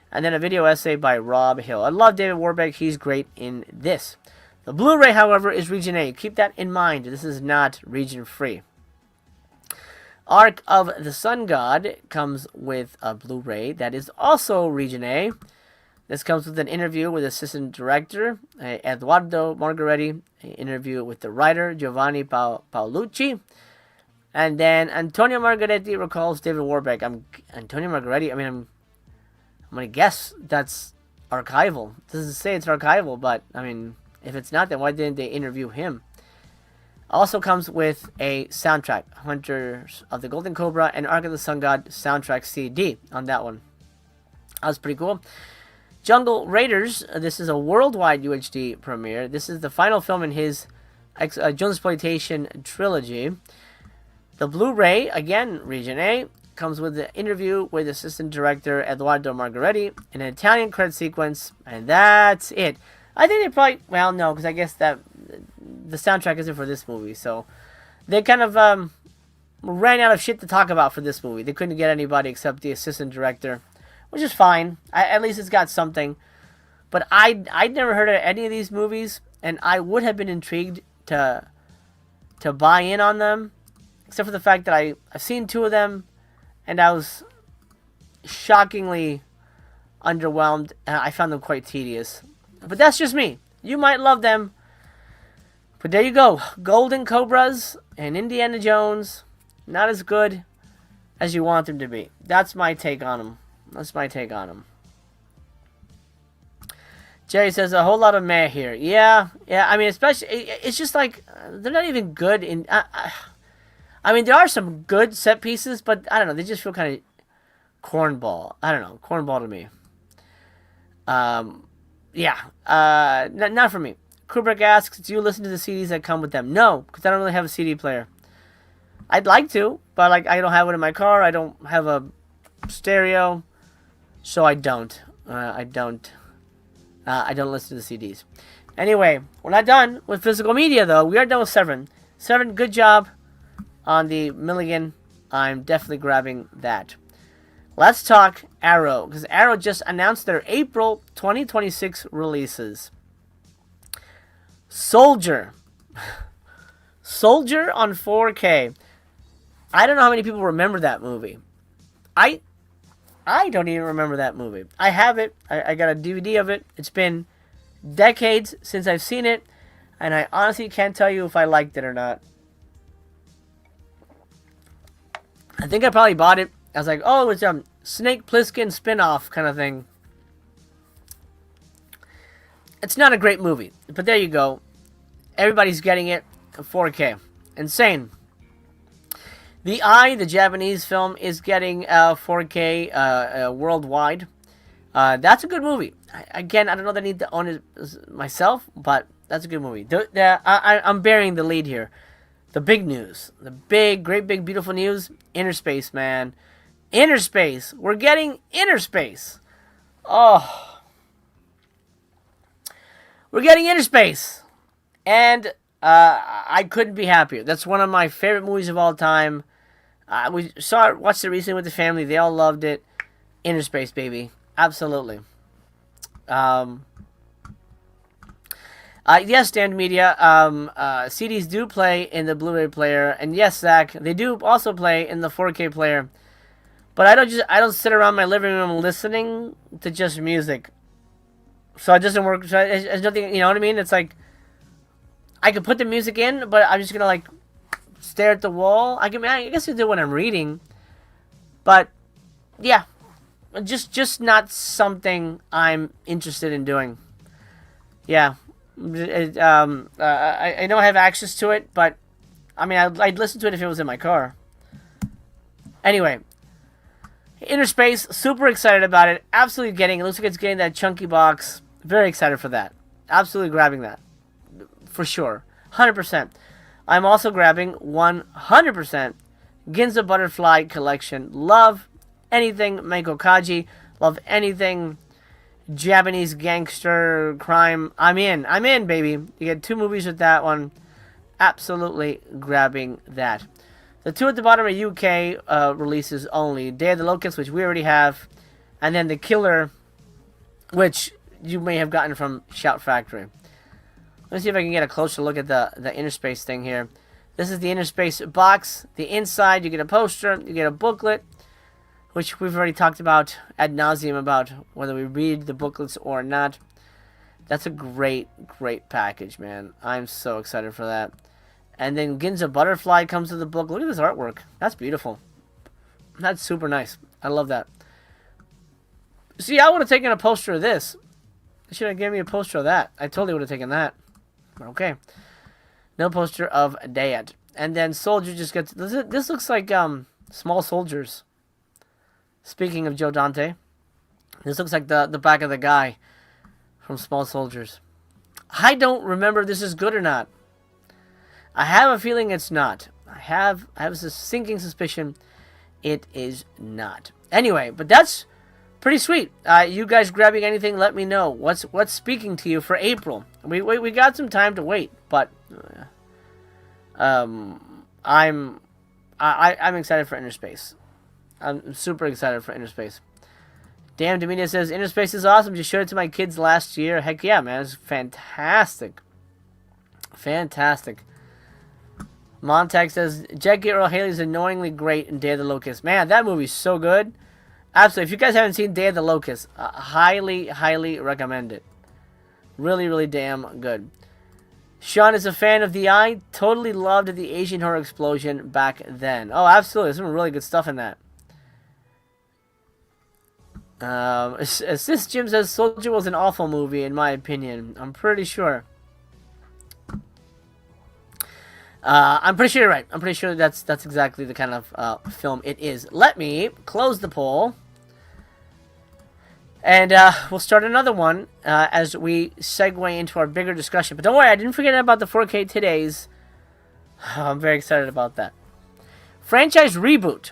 and then a video essay by Rob Hill. I love David Warbeck. He's great in this. The Blu-ray, however, is Region A. Keep that in mind. This is not region free. Ark of the Sun God comes with a Blu-ray that is also Region A. This comes with an interview with assistant director Eduardo Margheriti, an interview with the writer Giovanni Paolucci, and then Antonio Margheriti recalls David Warbeck. Antonio Margheriti. I'm going to guess that's archival. It doesn't say it's archival, but, I mean, if it's not, then why didn't they interview him? Also comes with a soundtrack. Hunters of the Golden Cobra and Ark of the Sun God soundtrack CD on that one. That was pretty cool. Jungle Raiders. This is a worldwide UHD premiere. This is the final film in his Jonesploitation trilogy. The Blu-ray, again, Region A, comes with the interview with assistant director Eduardo Margheriti, an Italian credit sequence, and that's it. I think they probably, well, no, because I guess that the soundtrack isn't for this movie, so they kind of ran out of shit to talk about for this movie. They couldn't get anybody except the assistant director, which is fine. At least it's got something. But I'd never heard of any of these movies, and I would have been intrigued to buy in on them, except for the fact that I've seen 2 of them, and I was shockingly underwhelmed. I found them quite tedious. But that's just me. You might love them. But there you go. Golden Cobras and Indiana Jones. Not as good as you want them to be. That's my take on them. That's my take on them. Jerry says a whole lot of meh here. Yeah. I mean, especially, it's just like, they're not even good in... I mean, there are some good set pieces, but I don't know. They just feel kind of cornball. I don't know. Cornball to me. Yeah. Not for me. Kubrick asks, do you listen to the CDs that come with them? No, because I don't really have a CD player. I'd like to, but like I don't have one in my car. I don't have a stereo, so I don't. I don't listen to the CDs. Anyway, we're not done with physical media, though. We are done with Severin. Severin, good job on the Milligan. I'm definitely grabbing that. Let's talk Arrow, because Arrow just announced their April 2026 releases. Soldier. Soldier on 4K. I don't know how many people remember that movie. I I don't even remember that movie. I have it. I got a DVD of it. It's been decades since I've seen it, and I honestly can't tell you if I liked it or not. I think I probably bought it. I was like, oh, it's a Snake Plissken spin-off kind of thing. It's not a great movie, but there you go. Everybody's getting it in 4K. Insane. The Eye, the Japanese film, is getting 4K worldwide. That's a good movie. Again, I don't know that I need to own it myself, but that's a good movie. I'm bearing the lead here. The big news. The big, great, big, beautiful news. Inner Space, man. Inner Space. We're getting Inner Space. Oh. We're getting Inner Space. And I couldn't be happier. That's one of my favorite movies of all time. We watched it recently with the family. They all loved it. Inner Space, baby. Absolutely. Yes, Damned Media. CDs do play in the Blu-ray player, and yes, Zach, they do also play in the 4K player. But I don't sit around my living room listening to just music. So it doesn't work. So it's nothing. You know what I mean? It's like I could put the music in, but I'm just gonna like stare at the wall. I guess I do when I'm reading, but yeah, just not something I'm interested in doing. Yeah. I know I have access to it, but I mean, I'd listen to it if it was in my car. Anyway, Inner Space, super excited about it. Absolutely getting it. Looks like it's getting that chunky box. Very excited for that. Absolutely grabbing that. For sure. 100%. I'm also grabbing 100% Ginza Butterfly Collection. Love anything Meiko Kaji. Love anything Japanese gangster crime. I'm in, baby. You get 2 movies with that one. Absolutely grabbing that. The 2 at the bottom are UK releases only. Day of the Locust, which we already have. And then The Killer, which you may have gotten from Shout Factory. Let's see if I can get a closer look at the Inner Space thing here. This is the Inner Space box. The inside, you get a poster. You get a booklet, which we've already talked about ad nauseum about whether we read the booklets or not. That's a great, great package, man. I'm so excited for that. And then Ginza Butterfly comes with the book. Look at this artwork. That's beautiful. That's super nice. I love that. See, I would have taken a poster of this. They should have given me a poster of that. I totally would have taken that. Okay. No poster of Dayat. And then Soldier just gets... This looks like Small Soldiers. Speaking of Joe Dante. This looks like the back of the guy from Small Soldiers. I don't remember if this is good or not. I have a feeling it's not. I have a sinking suspicion it is not. Anyway, but that's pretty sweet. You guys grabbing anything, let me know. What's speaking to you for April? We got some time to wait, but I'm excited for Inner Space. I'm super excited for Inner Space. Damn, Domina says, Inner Space is awesome. Just showed it to my kids last year. Heck yeah, man. It's fantastic. Fantastic. Montag says, Jackie Earl Haley is annoyingly great in Day of the Locust. Man, that movie's so good. Absolutely. If you guys haven't seen Day of the Locust, highly, highly recommend it. Really, really damn good. Sean is a fan of The Eye. Totally loved the Asian horror explosion back then. Oh, absolutely. There's some really good stuff in that. Assist Jim says Soldier was an awful movie, in my opinion. I'm pretty sure. I'm pretty sure you're right. I'm pretty sure that's exactly the kind of film it is. Let me close the poll. And we'll start another one as we segue into our bigger discussion. But don't worry, I didn't forget about the 4K Todays. I'm very excited about that. Franchise Reboot.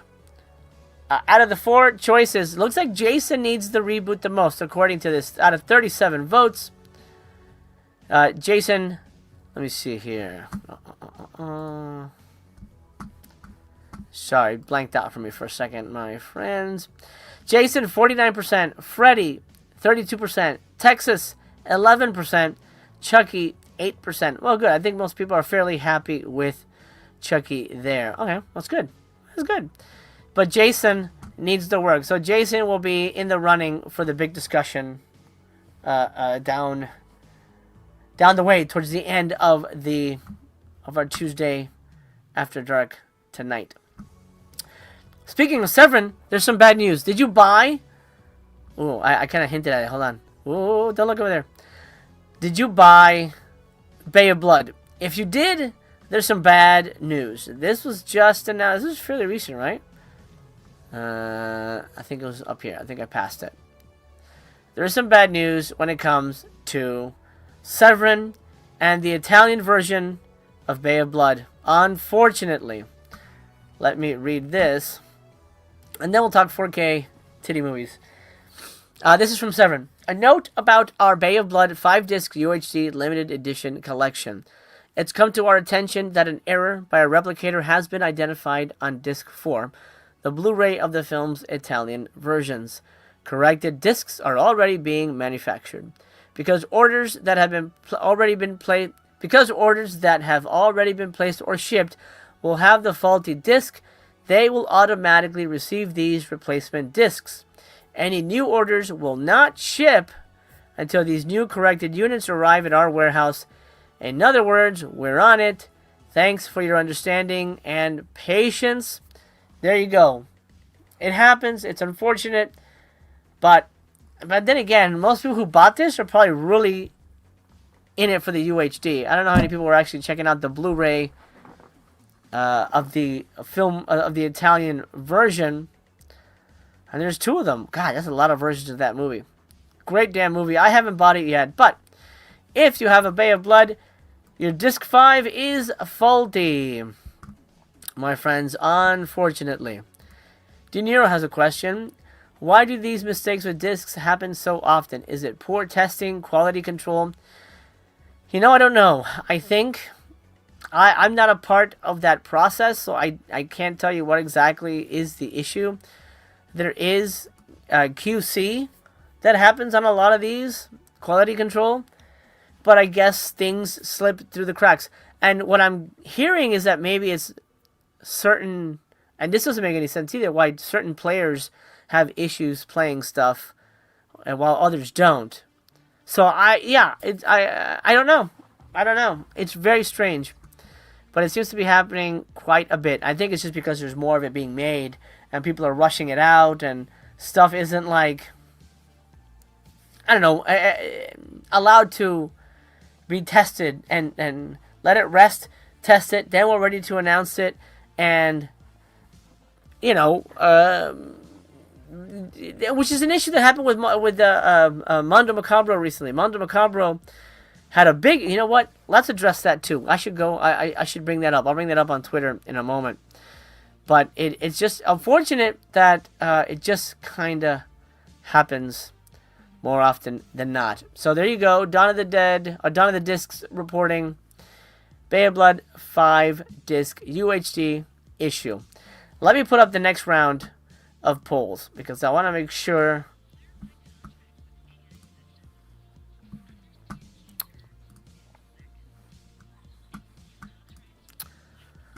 Out of the 4 choices, looks like Jason needs the reboot the most, according to this. Out of 37 votes, Jason, let me see here. Sorry, blanked out for me for a second, my friends. Jason, 49%. Freddy, 32%. Texas, 11%. Chucky, 8%. Well, good. I think most people are fairly happy with Chucky there. Okay, that's good. That's good. But Jason needs to work. So Jason will be in the running for the big discussion down the way towards the end of our Tuesday After Dark tonight. Speaking of Severin, there's some bad news. Did you buy... Oh, I kind of hinted at it. Hold on. Oh, don't look over there. Did you buy Bay of Blood? If you did, there's some bad news. This was just announced. This was fairly recent, right? I think it was up here. I think I passed it. There is some bad news when it comes to Severin and the Italian version of Bay of Blood. Unfortunately. Let me read this. And then we'll talk 4K titty movies. This is from Severin. A note about our Bay of Blood 5-disc UHD limited edition collection. It's come to our attention that an error by a replicator has been identified on disc 4, the Blu-ray of the film's Italian versions. Corrected discs are already being manufactured. Because orders that have already been placed or shipped will have the faulty disc, they will automatically receive these replacement discs. Any new orders will not ship until these new corrected units arrive at our warehouse. In other words, we're on it. Thanks for your understanding and patience. There you go. It happens. It's unfortunate. But then again, most people who bought this are probably really in it for the UHD. I don't know how many people were actually checking out the Blu-ray of the film, of the Italian version. And there's 2 of them. God, that's a lot of versions of that movie. Great damn movie. I haven't bought it yet. But if you have a Bay of Blood, your disc 5 is faulty. My friends, unfortunately. De Niro has a question. Why do these mistakes with discs happen so often? Is it poor testing, quality control? I don't know. I think I'm not a part of that process, so I can't tell you what exactly is the issue. There is QC that happens on a lot of these, quality control, but I guess things slip through the cracks. And what I'm hearing is that maybe it's certain, and this doesn't make any sense either, why certain players have issues playing stuff and while others don't. So I don't know. I don't know. It's very strange. But it seems to be happening quite a bit. I think it's just because there's more of it being made and people are rushing it out and stuff isn't like, I don't know, allowed to be tested and let it rest, test it, then we're ready to announce it. And, which is an issue that happened with Mondo Macabro recently. Mondo Macabro had a big, you know what? Let's address that too. I should bring that up. I'll bring that up on Twitter in a moment. But it's just unfortunate that it just kind of happens more often than not. So there you go. Dawn of the Discs reporting. Bay of Blood 5-disc UHD issue. Let me put up the next round of polls because I want to make sure.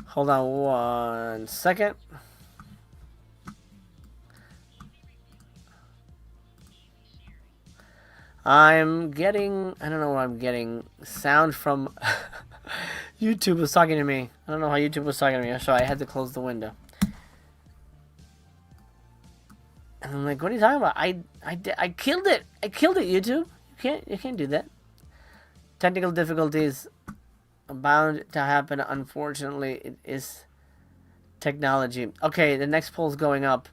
Hold on 1 second. I'm getting, I don't know what I'm getting, sound from YouTube was talking to me. I don't know how YouTube was talking to me, so I had to close the window. And I'm like, what are you talking about? I killed it. I killed it, YouTube. You can't do that. Technical difficulties are bound to happen. Unfortunately, it is technology. Okay, the next poll's going up.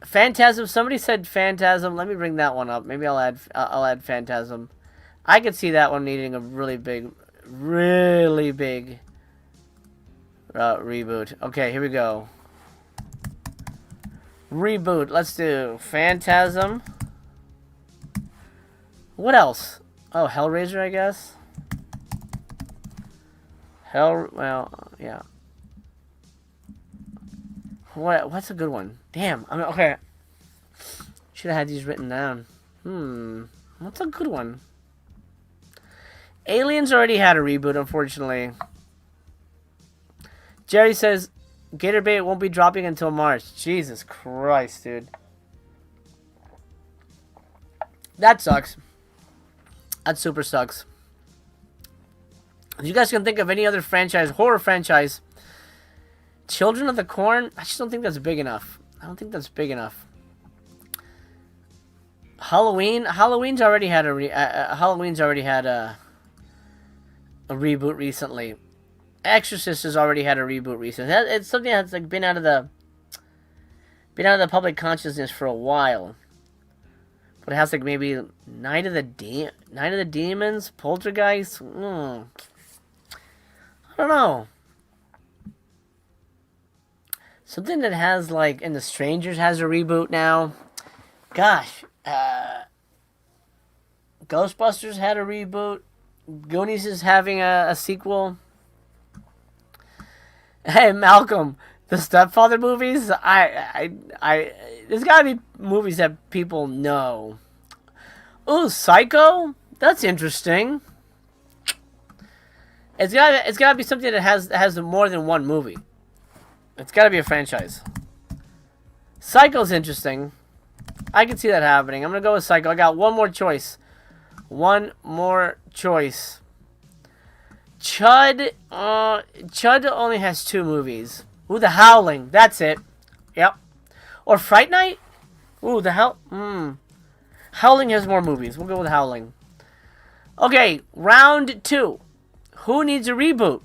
Phantasm. Somebody said Phantasm. Let me bring that one up. Maybe I'll add Phantasm. I could see that one needing a really big reboot. Okay, here we go. Reboot. Let's do Phantasm. What else? Oh, Hellraiser, I guess. Well, yeah. What's a good one? Damn. Okay. Should have had these written down. What's a good one? Aliens already had a reboot, unfortunately. Jerry says Gator Bait won't be dropping until March. Jesus Christ, dude. That sucks. That super sucks. If you guys can think of any other franchise, horror franchise, Children of the Corn, I just don't think that's big enough. I don't think that's big enough. Halloween's already had a reboot recently. Exorcist has already had a reboot recently. It's something that's like been out of the public consciousness for a while. But it has like maybe Night of the Demons, Poltergeist. I don't know. Something that has like, and The Strangers has a reboot now. Gosh, Ghostbusters had a reboot. Goonies is having a sequel. Hey, Malcolm, the Stepfather movies. There's gotta be movies that people know. Ooh, Psycho. That's interesting. It's gotta be something that has more than one movie. It's gotta be a franchise. Psycho's interesting. I can see that happening. I'm gonna go with Psycho. I got one more choice. One more choice. Chud only has 2 movies. Ooh, The Howling. That's it. Yep. Or Fright Night? Ooh, Howling has more movies. We'll go with Howling. Okay, round 2. Who needs a reboot?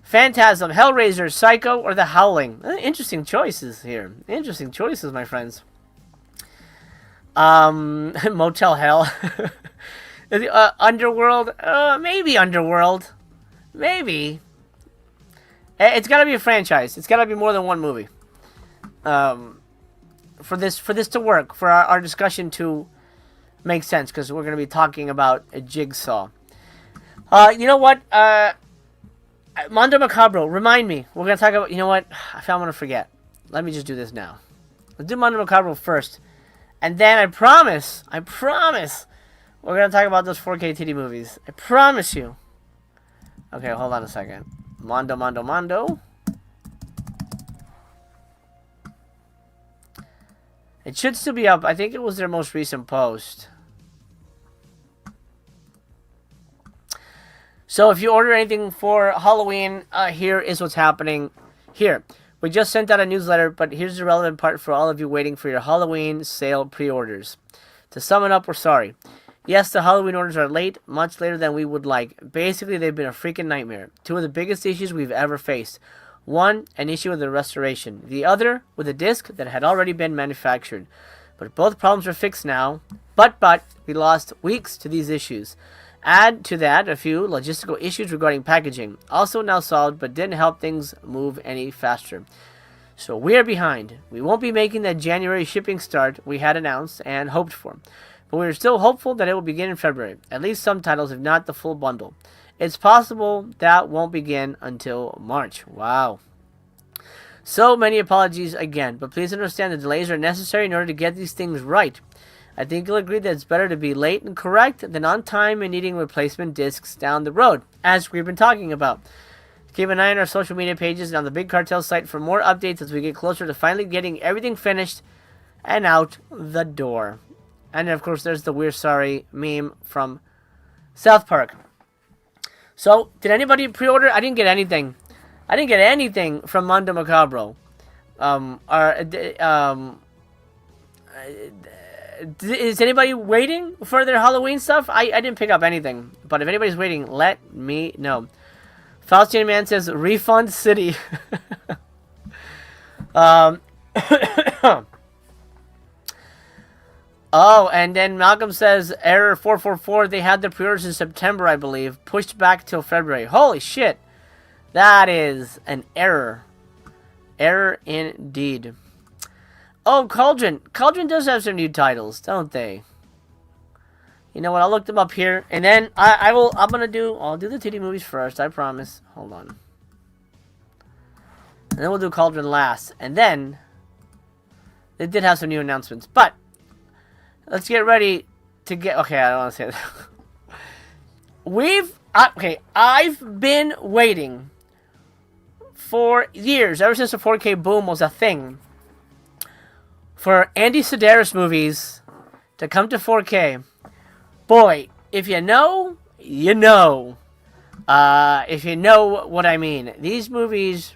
Phantasm, Hellraiser, Psycho, or The Howling? Interesting choices here. Interesting choices, my friends. Motel Hell. Underworld? Maybe Underworld. Maybe. It's got to be a franchise. It's got to be more than one movie. For this to work, for our discussion to make sense, because we're going to be talking about a Jigsaw. You know what? Mondo Macabro, remind me. We're going to talk about... You know what? I'm going to forget. Let me just do this now. Let's do Mondo Macabro first. And then I promise, we're going to talk about those 4K TD movies. I promise you. Okay, hold on a second. Mondo. It should still be up. I think it was their most recent post. So if you order anything for Halloween, here is what's happening. Here, we just sent out a newsletter, but here's the relevant part for all of you waiting for your Halloween sale pre-orders. To sum it up, we're sorry. Yes, the Halloween orders are late, much later than we would like. Basically, they've been a freaking nightmare. 2 of the biggest issues we've ever faced. One, an issue with the restoration. The other, with a disc that had already been manufactured. But both problems are fixed now. But, we lost weeks to these issues. Add to that a few logistical issues regarding packaging. Also now solved, but didn't help things move any faster. So we are behind. We won't be making that January shipping start we had announced and hoped for. But we are still hopeful that it will begin in February. At least some titles, if not the full bundle. It's possible that won't begin until March. Wow. So many apologies again, but please understand the delays are necessary in order to get these things right. I think you'll agree that it's better to be late and correct than on time and needing replacement discs down the road, as we've been talking about. Keep an eye on our social media pages and on the Big Cartel site for more updates as we get closer to finally getting everything finished and out the door. And of course, there's the We're Sorry meme from South Park. So, did anybody pre-order? I didn't get anything. I didn't get anything from Mondo Macabro. Is anybody waiting for their Halloween stuff? I didn't pick up anything. But if anybody's waiting, let me know. Faustian Man says, Refund City. Oh, and then Malcolm says, Error 444, they had the pre-orders in September, I believe. Pushed back till February. Holy shit. That is an error. Error indeed. Oh, Cauldron. Cauldron does have some new titles, don't they? You know what, I'll look them up here. And then I'll do the titty movies first, I promise. Hold on. And then we'll do Cauldron last. And then, they did have some new announcements. But, let's get ready to get... Okay, I don't want to say that. I've been waiting for years, ever since the 4K boom was a thing, for Andy Sedaris movies to come to 4K. Boy, if you know, you know. If you know what I mean. These movies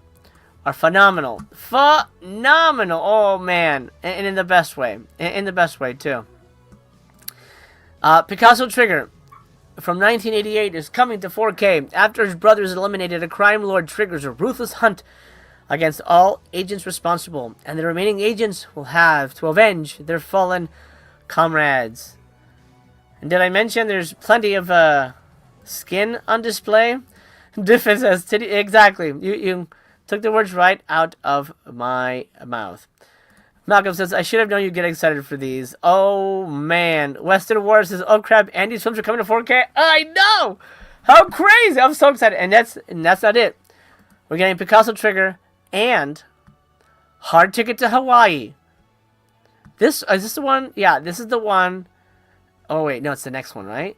are phenomenal. Phenomenal. Oh, man. And in the best way. In the best way, too. Picasso Trigger from 1988 is coming to 4K after his brothers eliminated a crime lord triggers a ruthless hunt against all agents responsible, and the remaining agents will have to avenge their fallen comrades. And did I mention there's plenty of skin on display? Difference as titty. Exactly. You took the words right out of my mouth. Malcolm says, I should have known you'd get excited for these. Oh, man. Western War says, oh, crap, Andy's films are coming to 4K? I know! How crazy! I'm so excited. And that's not it. We're getting Picasso Trigger and Hard Ticket to Hawaii. Is this the one? Yeah, this is the one. Oh, wait. No, it's the next one, right?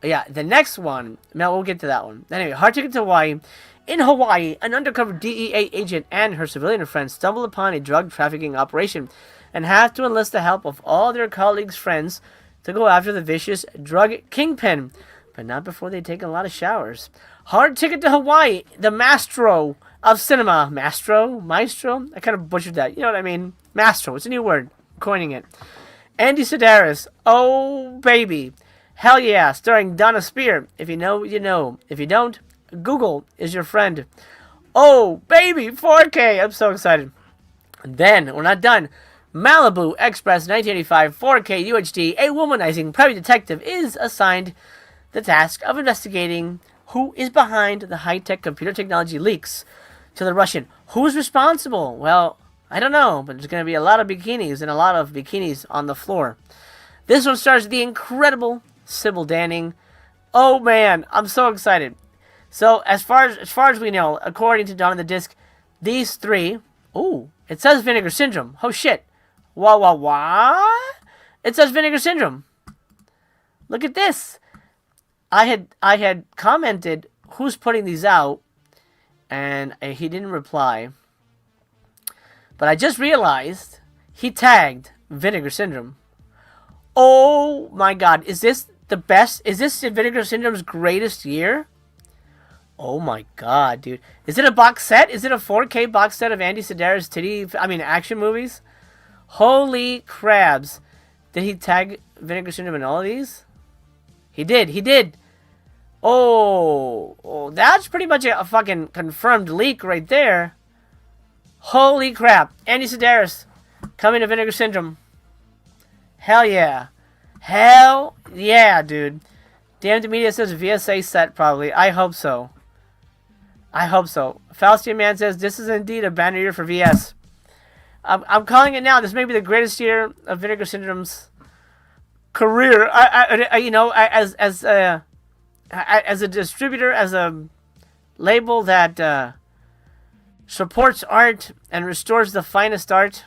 Yeah, the next one. No, we'll get to that one. Anyway, Hard Ticket to Hawaii. In Hawaii, an undercover DEA agent and her civilian friends stumble upon a drug trafficking operation and have to enlist the help of all their colleagues' friends to go after the vicious drug kingpin, but not before they take a lot of showers. Hard Ticket to Hawaii, the maestro of cinema. Maestro? I kind of butchered that. You know what I mean? Maestro. It's a new word. I'm coining it. Andy Sedaris. Oh, baby. Hell yeah. Starring Donna Spear. If you know, you know. If you don't, Google is your friend. Oh, baby, 4K. I'm so excited. And then, we're not done. Malibu Express 1985 4K UHD. A womanizing private detective is assigned the task of investigating who is behind the high-tech computer technology leaks to the Russian. Who's responsible? Well, I don't know, but there's going to be a lot of bikinis and a lot of bikinis on the floor. This one stars the incredible Sybil Danning. Oh, man, I'm so excited. So, as far as we know, according to Dawn of the Disc, these three... Ooh, it says Vinegar Syndrome. Oh, shit. What? It says Vinegar Syndrome. Look at this. I had commented who's putting these out, and he didn't reply. But I just realized he tagged Vinegar Syndrome. Oh, my God. Is this the best? Is this Vinegar Syndrome's greatest year? Oh my God, dude. Is it a box set? Is it a 4K box set of Andy Sedaris action movies? Holy crabs. Did he tag Vinegar Syndrome in all of these? He did. Oh, that's pretty much a fucking confirmed leak right there. Holy crap. Andy Sedaris coming to Vinegar Syndrome. Hell yeah. Hell yeah, dude. Damn, the media says VSA set probably. I hope so. Faustian Man says, this is indeed a banner year for VS. I'm calling it now. This may be the greatest year of Vinegar Syndrome's career. As a distributor, as a label that supports art and restores the finest art,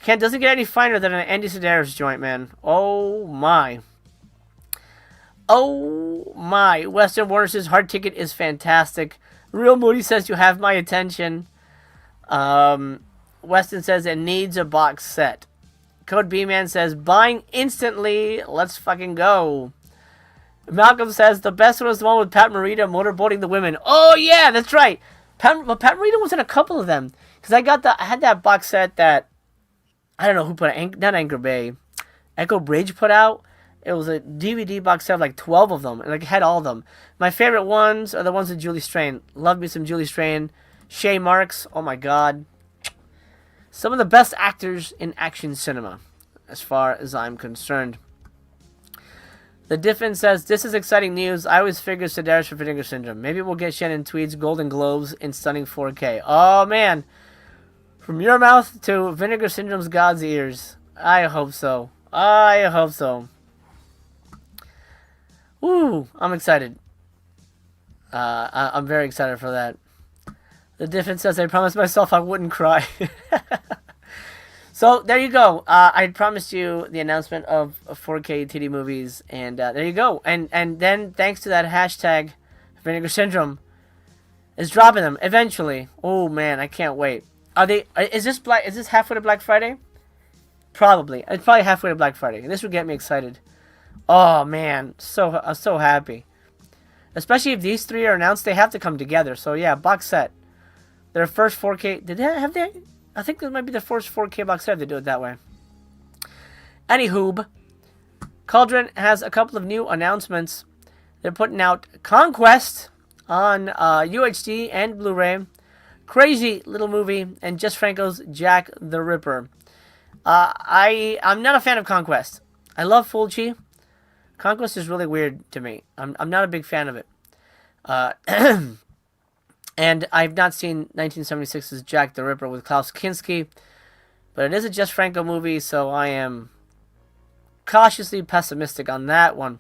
doesn't get any finer than an Andy Sedaris joint, man. Oh my. Western Warner says Hard Ticket is fantastic. Real Moody says you have my attention. Weston says it needs a box set. Code B-Man says buying instantly. Let's fucking go. Malcolm says the best one was the one with Pat Morita motorboating the women. Oh yeah, that's right. Pat Morita was in a couple of them. Because I had that box set that I don't know who put it. Not Anchor Bay. Echo Bridge put out. It was a DVD box set of like 12 of them. And it had all of them. My favorite ones are the ones with Julie Strain. Love me some Julie Strain. Shay Marks. Oh my God. Some of the best actors in action cinema. As far as I'm concerned. The Diffin says, this is exciting news. I always figured Sedaris for Vinegar Syndrome. Maybe we'll get Shannon Tweed's Golden Globes in stunning 4K. Oh man. From your mouth to Vinegar Syndrome's God's ears. I hope so. Woo, I'm excited. I'm very excited for that. The Diffin says, I promised myself I wouldn't cry. So, there you go. I promised you the announcement of 4K TD movies, and there you go. And then, thanks to that hashtag, Vinegar Syndrome, is dropping them eventually. Oh man, I can't wait. Are they? Is this black? Is this halfway to Black Friday? Probably. It's probably halfway to Black Friday. This would get me excited. Oh man, I'm so happy. Especially if these three are announced, they have to come together. So yeah, box set. Their first 4K. Did they have they? I think this might be the first 4K box set if they do it that way. Anywho, Cauldron has a couple of new announcements. They're putting out Conquest on UHD and Blu-ray. Crazy little movie, and Jess Franco's Jack the Ripper. I'm not a fan of Conquest. I love Fulci. Conquest is really weird to me. I'm not a big fan of it. And I've not seen 1976's Jack the Ripper with Klaus Kinski, but it is a Jess Franco movie, so I am cautiously pessimistic on that one.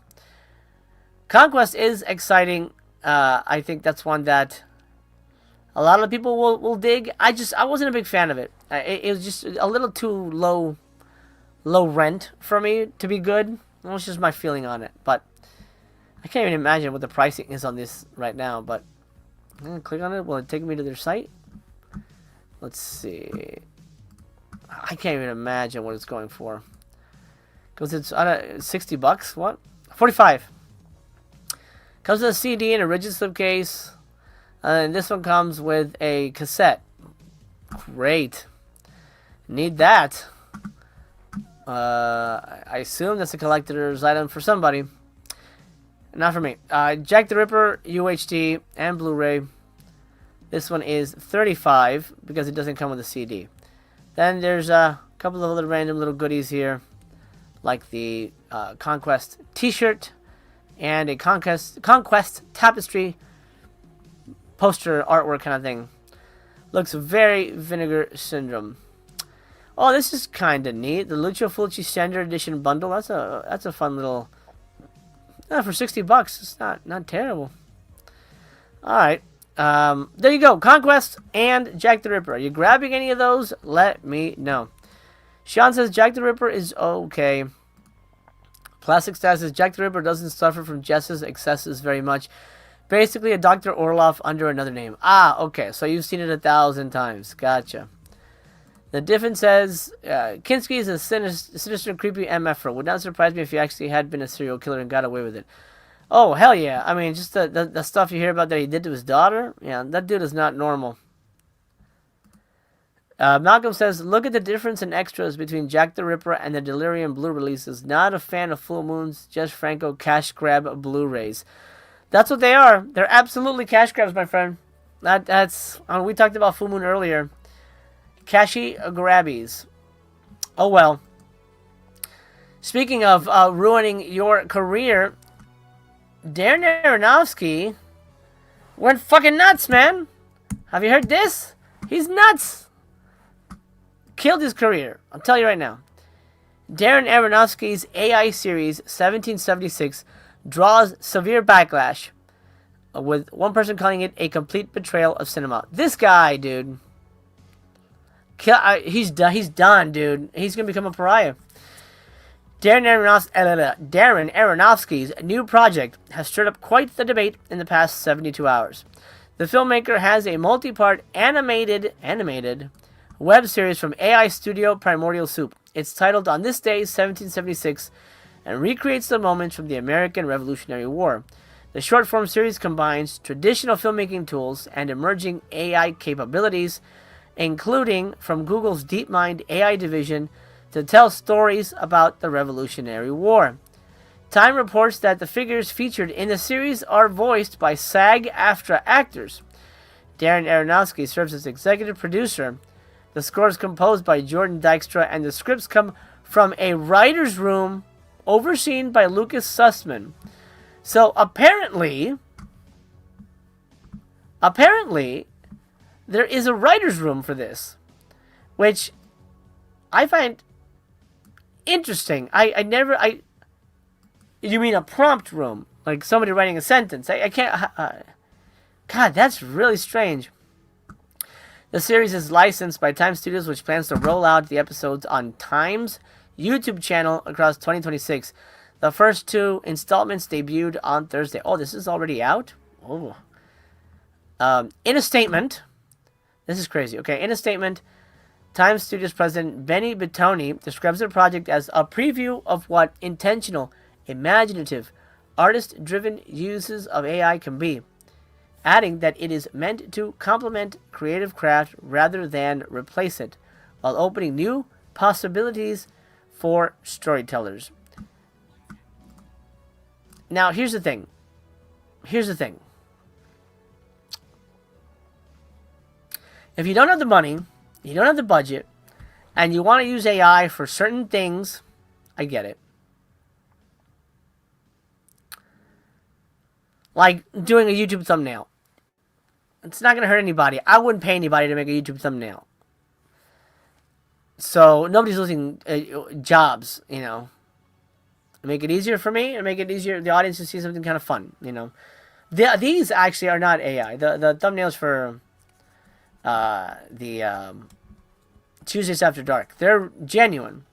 Conquest is exciting. I think that's one that a lot of people will dig. I wasn't a big fan of it. It was just a little too low rent for me to be good. That was just my feeling on it. But I can't even imagine what the pricing is on this right now. But I'm going to click on it. Will it take me to their site? Let's see. I can't even imagine what it's going for. Because it's $60. What? 45. Comes with a CD and a rigid slipcase. And this one comes with a cassette. Great. Need that. I assume that's a collector's item for somebody. Not for me. Jack the Ripper, UHD, and Blu-ray. This one is $35 because it doesn't come with a CD. Then there's a couple of other random little goodies here, like the Conquest T-shirt and a Conquest tapestry poster artwork kind of thing. Looks very Vinegar Syndrome. Oh, this is kind of neat. The Lucio Fulci Standard Edition bundle. That's a fun little. For $60, it's not terrible. All right, there you go. Conquest and Jack the Ripper. Are you grabbing any of those? Let me know. Sean says Jack the Ripper is okay. Plastic Stas says Jack the Ripper doesn't suffer from Jess's excesses very much. Basically, a Dr. Orloff under another name. Ah, okay. So you've seen it 1,000 times. Gotcha. The difference says, Kinski is a sinister, creepy MFer. Would not surprise me if he actually had been a serial killer and got away with it. Oh, hell yeah. I mean, just the stuff you hear about that he did to his daughter. Yeah, that dude is not normal. Malcolm says, look at the difference in extras between Jack the Ripper and the Delirium Blue releases. Not a fan of Full Moon's Jess Franco cash grab Blu-rays. That's what they are. They're absolutely cash grabs, my friend. That's we talked about Full Moon earlier. Cashy grabbies. Oh well. Speaking of ruining your career, Darren Aronofsky went fucking nuts, man. Have you heard this? He's nuts. Killed his career. I'll tell you right now. Darren Aronofsky's AI series 1776 draws severe backlash, with one person calling it a complete betrayal of cinema. This guy, dude. He's done, dude. He's going to become a pariah. Darren Aronofsky's new project has stirred up quite the debate in the past 72 hours. The filmmaker has a multi-part animated web series from AI studio Primordial Soup. It's titled On This Day, 1776, and recreates the moments from the American Revolutionary War. The short-form series combines traditional filmmaking tools and emerging AI capabilities, including from Google's DeepMind AI division, to tell stories about the Revolutionary War. Time reports that the figures featured in the series are voiced by SAG-AFTRA actors. Darren Aronofsky serves as executive producer. The score is composed by Jordan Dykstra, and the scripts come from a writer's room overseen by Lucas Sussman. So apparently, there is a writer's room for this, which I find interesting. You mean a prompt room, like somebody writing a sentence? I can't. God, that's really strange. The series is licensed by Time Studios, which plans to roll out the episodes on Time's YouTube channel across 2026. The first 2 installments debuted on Thursday. Oh, this is already out? Oh. In a statement, this is crazy. Okay, in a statement, Times Studios president Benny Bertoni describes the project as a preview of what intentional, imaginative, artist-driven uses of AI can be, adding that it is meant to complement creative craft rather than replace it, while opening new possibilities for storytellers. Now, here's the thing. If you don't have the money, you don't have the budget, and you want to use AI for certain things, I get it. Like doing a YouTube thumbnail. It's not going to hurt anybody. I wouldn't pay anybody to make a YouTube thumbnail. So nobody's losing jobs, you know. Make it easier for me and make it easier for the audience to see something kind of fun, you know. These actually are not AI. The thumbnails for Tuesdays After Dark, they're genuine.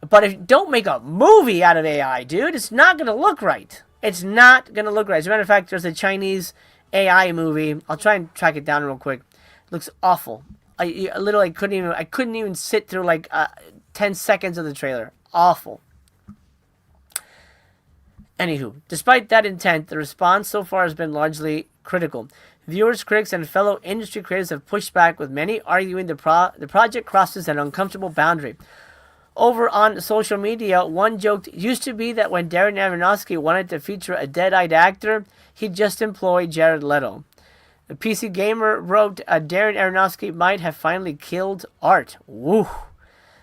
But if you don't make a movie out of AI, dude, it's not going to look right. It's not going to look right. As a matter of fact, there's a Chinese AI movie. I'll try and track it down real quick. It looks awful. I literally couldn't even sit through like 10 seconds of the trailer. Awful. Anywho, despite that intent, the response so far has been largely critical. Viewers, critics, and fellow industry creators have pushed back, with many arguing the project crosses an uncomfortable boundary. Over on social media, one joked used to be that when Darren Aronofsky wanted to feature a dead-eyed actor, he'd just employ Jared Leto. The PC Gamer wrote, Darren Aronofsky might have finally killed art. Woo.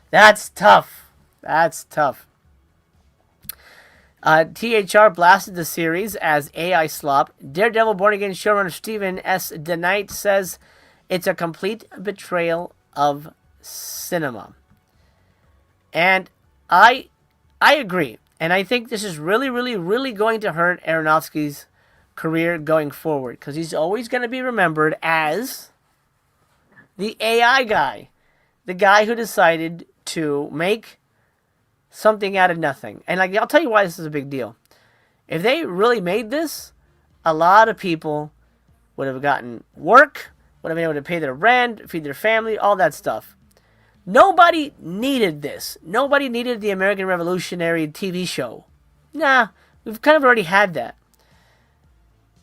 That's tough. That's tough. THR blasted the series as AI slop. Daredevil Born Again showrunner Stephen S. DeKnight says it's a complete betrayal of cinema. And I agree. And I think this is really, really, really going to hurt Aronofsky's career going forward, because he's always going to be remembered as the AI guy. The guy who decided to make something out of nothing. And like, I'll tell you why this is a big deal. If they really made this, a lot of people would have gotten work, would have been able to pay their rent, feed their family, all that stuff. Nobody needed this. Nobody needed the American Revolutionary TV show. Nah, we've kind of already had that.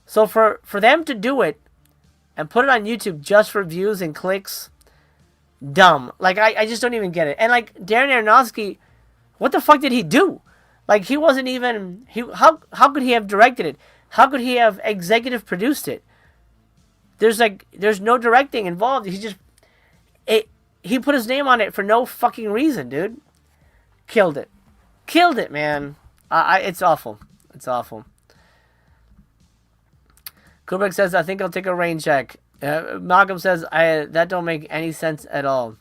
So for them to do it and put it on YouTube just for views and clicks, dumb. Like, I just don't even get it. And like, Darren Aronofsky, what the fuck did he do? Like, he wasn't even... How could he have directed it? How could he have executive produced it? There's no directing involved. He put his name on it for no fucking reason, dude. Killed it. Killed it, man. It's awful. It's awful. Kubrick says, I think I'll take a rain check. Malcolm says, that don't make any sense at all.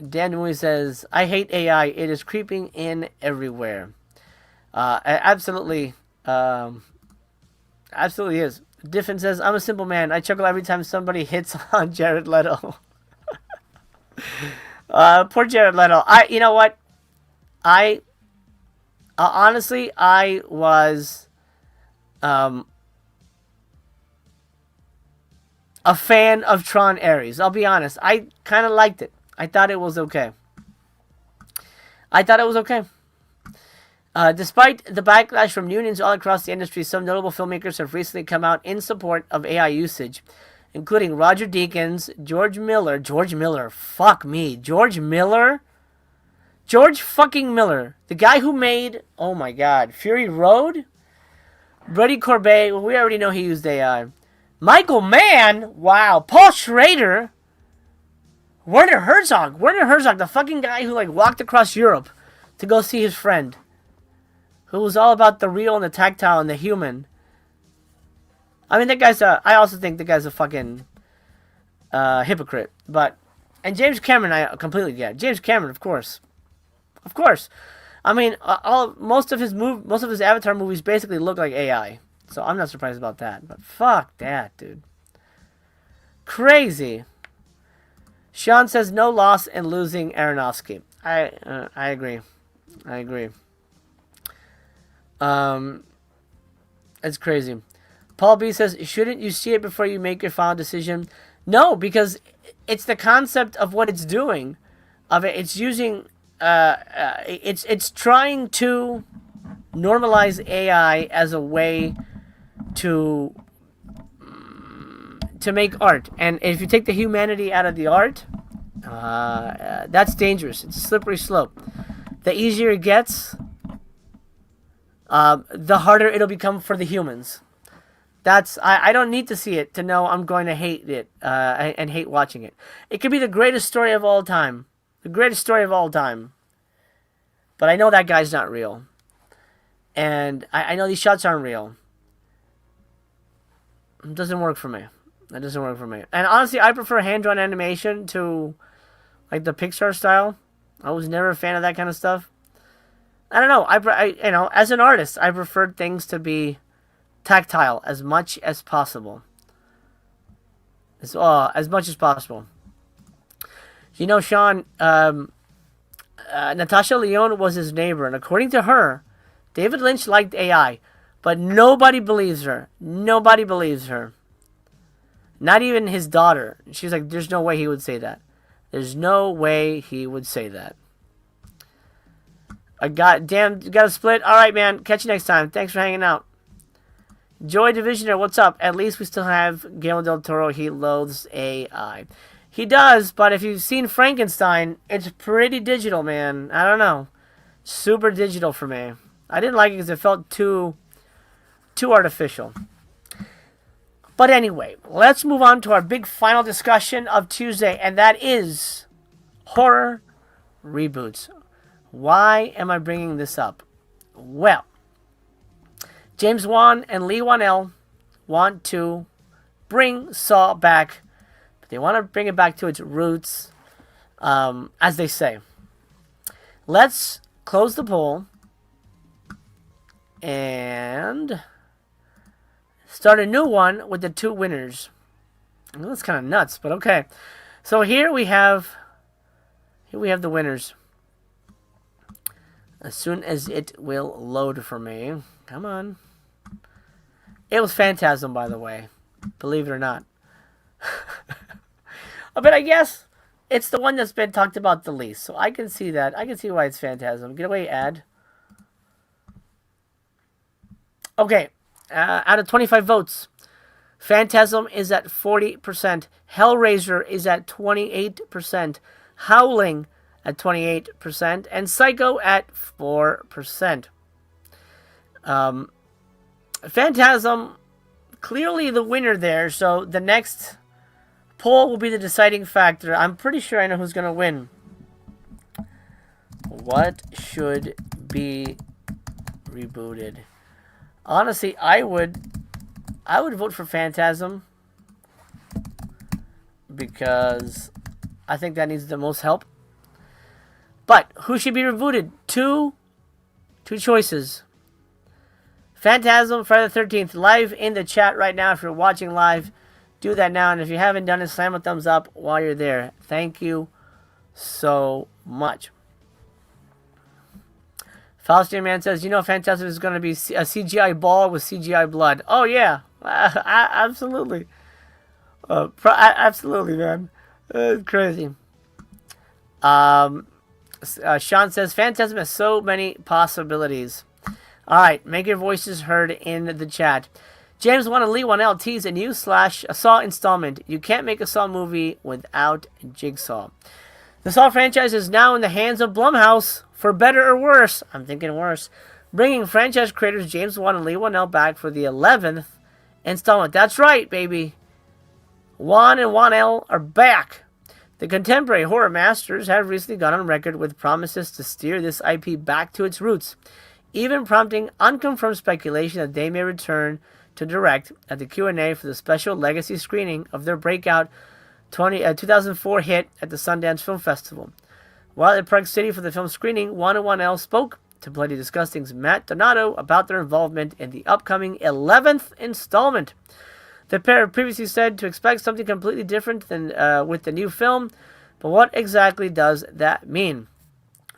Dan Mooney says, I hate AI. It is creeping in everywhere. Absolutely. Absolutely is. Diffin says, I'm a simple man. I chuckle every time somebody hits on Jared Leto. Poor Jared Leto. You know what? Honestly, I was a fan of Tron Ares. I'll be honest. I kind of liked it. I thought it was okay. Despite the backlash from unions all across the industry, some notable filmmakers have recently come out in support of AI usage, including Roger Deakins, George Miller, fuck me, George fucking Miller, the guy who made, oh my god, Fury Road, Brady Corbet, well, we already know he used AI, Michael Mann, wow, Paul Schrader, Werner Herzog, the fucking guy who like walked across Europe to go see his friend, who was all about the real and the tactile and the human. I mean, I also think the guy's a fucking hypocrite. And James Cameron, I completely get. James Cameron, of course. I mean, most of his Avatar movies basically look like AI. So I'm not surprised about that. But fuck that, dude. Crazy. Sean says no loss in losing Aronofsky. I agree. Um, it's crazy. Paul B says, shouldn't you see it before you make your final decision? No, because it's the concept of what it's doing. Of it, it's using. It's trying to normalize AI as a way to make art. And if you take the humanity out of the art, that's dangerous. It's a slippery slope. The easier it gets, the harder it'll become for the humans. I don't need to see it to know I'm going to hate it and hate watching it. It could be the greatest story of all time. The greatest story of all time. But I know that guy's not real. And I know these shots aren't real. It doesn't work for me. That doesn't work for me. And honestly, I prefer hand-drawn animation to like the Pixar style. I was never a fan of that kind of stuff. I don't know. I as an artist, I preferred things to be tactile as much as possible. As much as possible. You know, Sean, Natasha Lyonne was his neighbor, and according to her, David Lynch liked AI, but nobody believes her. Nobody believes her. Not even his daughter. She's like, there's no way he would say that. There's no way he would say that. You got a split? Alright, man. Catch you next time. Thanks for hanging out. Joy Divisioner, what's up? At least we still have Guillermo del Toro. He loathes AI. He does, but if you've seen Frankenstein, it's pretty digital, man. I don't know. Super digital for me. I didn't like it because it felt too artificial. But anyway, let's move on to our big final discussion of Tuesday, and that is horror reboots. Why am I bringing this up? Well, James Wan and Leigh Whannell want to bring Saw back. But they want to bring it back to its roots, as they say. Let's close the poll and start a new one with the two winners. Well, that's kind of nuts, but okay. So here we have the winners. As soon as it will load for me. Come on. It was Phantasm, by the way. Believe it or not. But I guess it's the one that's been talked about the least. So I can see that. I can see why it's Phantasm. Get away, ad. Okay. Out of 25 votes, Phantasm is at 40%. Hellraiser is at 28%. Howling at 28%. And Psycho at 4%. Phantasm, clearly the winner there. So the next poll will be the deciding factor. I'm pretty sure I know who's going to win. What should be rebooted? Honestly, I would vote for Phantasm because I think that needs the most help. But who should be rebooted? Two choices. Phantasm, Friday the 13th, live in the chat right now. If you're watching live, do that now. And if you haven't done it, slam a thumbs up while you're there. Thank you so much. Faustian Man says, you know, Phantasm is going to be a CGI ball with CGI blood. Oh, yeah. Absolutely. Absolutely, man. It's crazy. Sean says, Phantasm has so many possibilities. All right, make your voices heard in the chat. James Wan and Leigh Whannell tease a new / a Saw installment. You can't make a Saw movie without Jigsaw. The Saw franchise is now in the hands of Blumhouse, for better or worse. I'm thinking worse. Bringing franchise creators James Wan and Leigh Whannell back for the 11th installment. That's right, baby. Wan and Whannell are back. The contemporary horror masters have recently gone on record with promises to steer this IP back to its roots, even prompting unconfirmed speculation that they may return to direct at the Q&A for the special legacy screening of their breakout 2004 hit at the Sundance Film Festival. While at Park City for the film screening, Wan and Whannell spoke to Bloody Disgusting's Matt Donato about their involvement in the upcoming 11th installment. The pair previously said to expect something completely different than with the new film, but what exactly does that mean?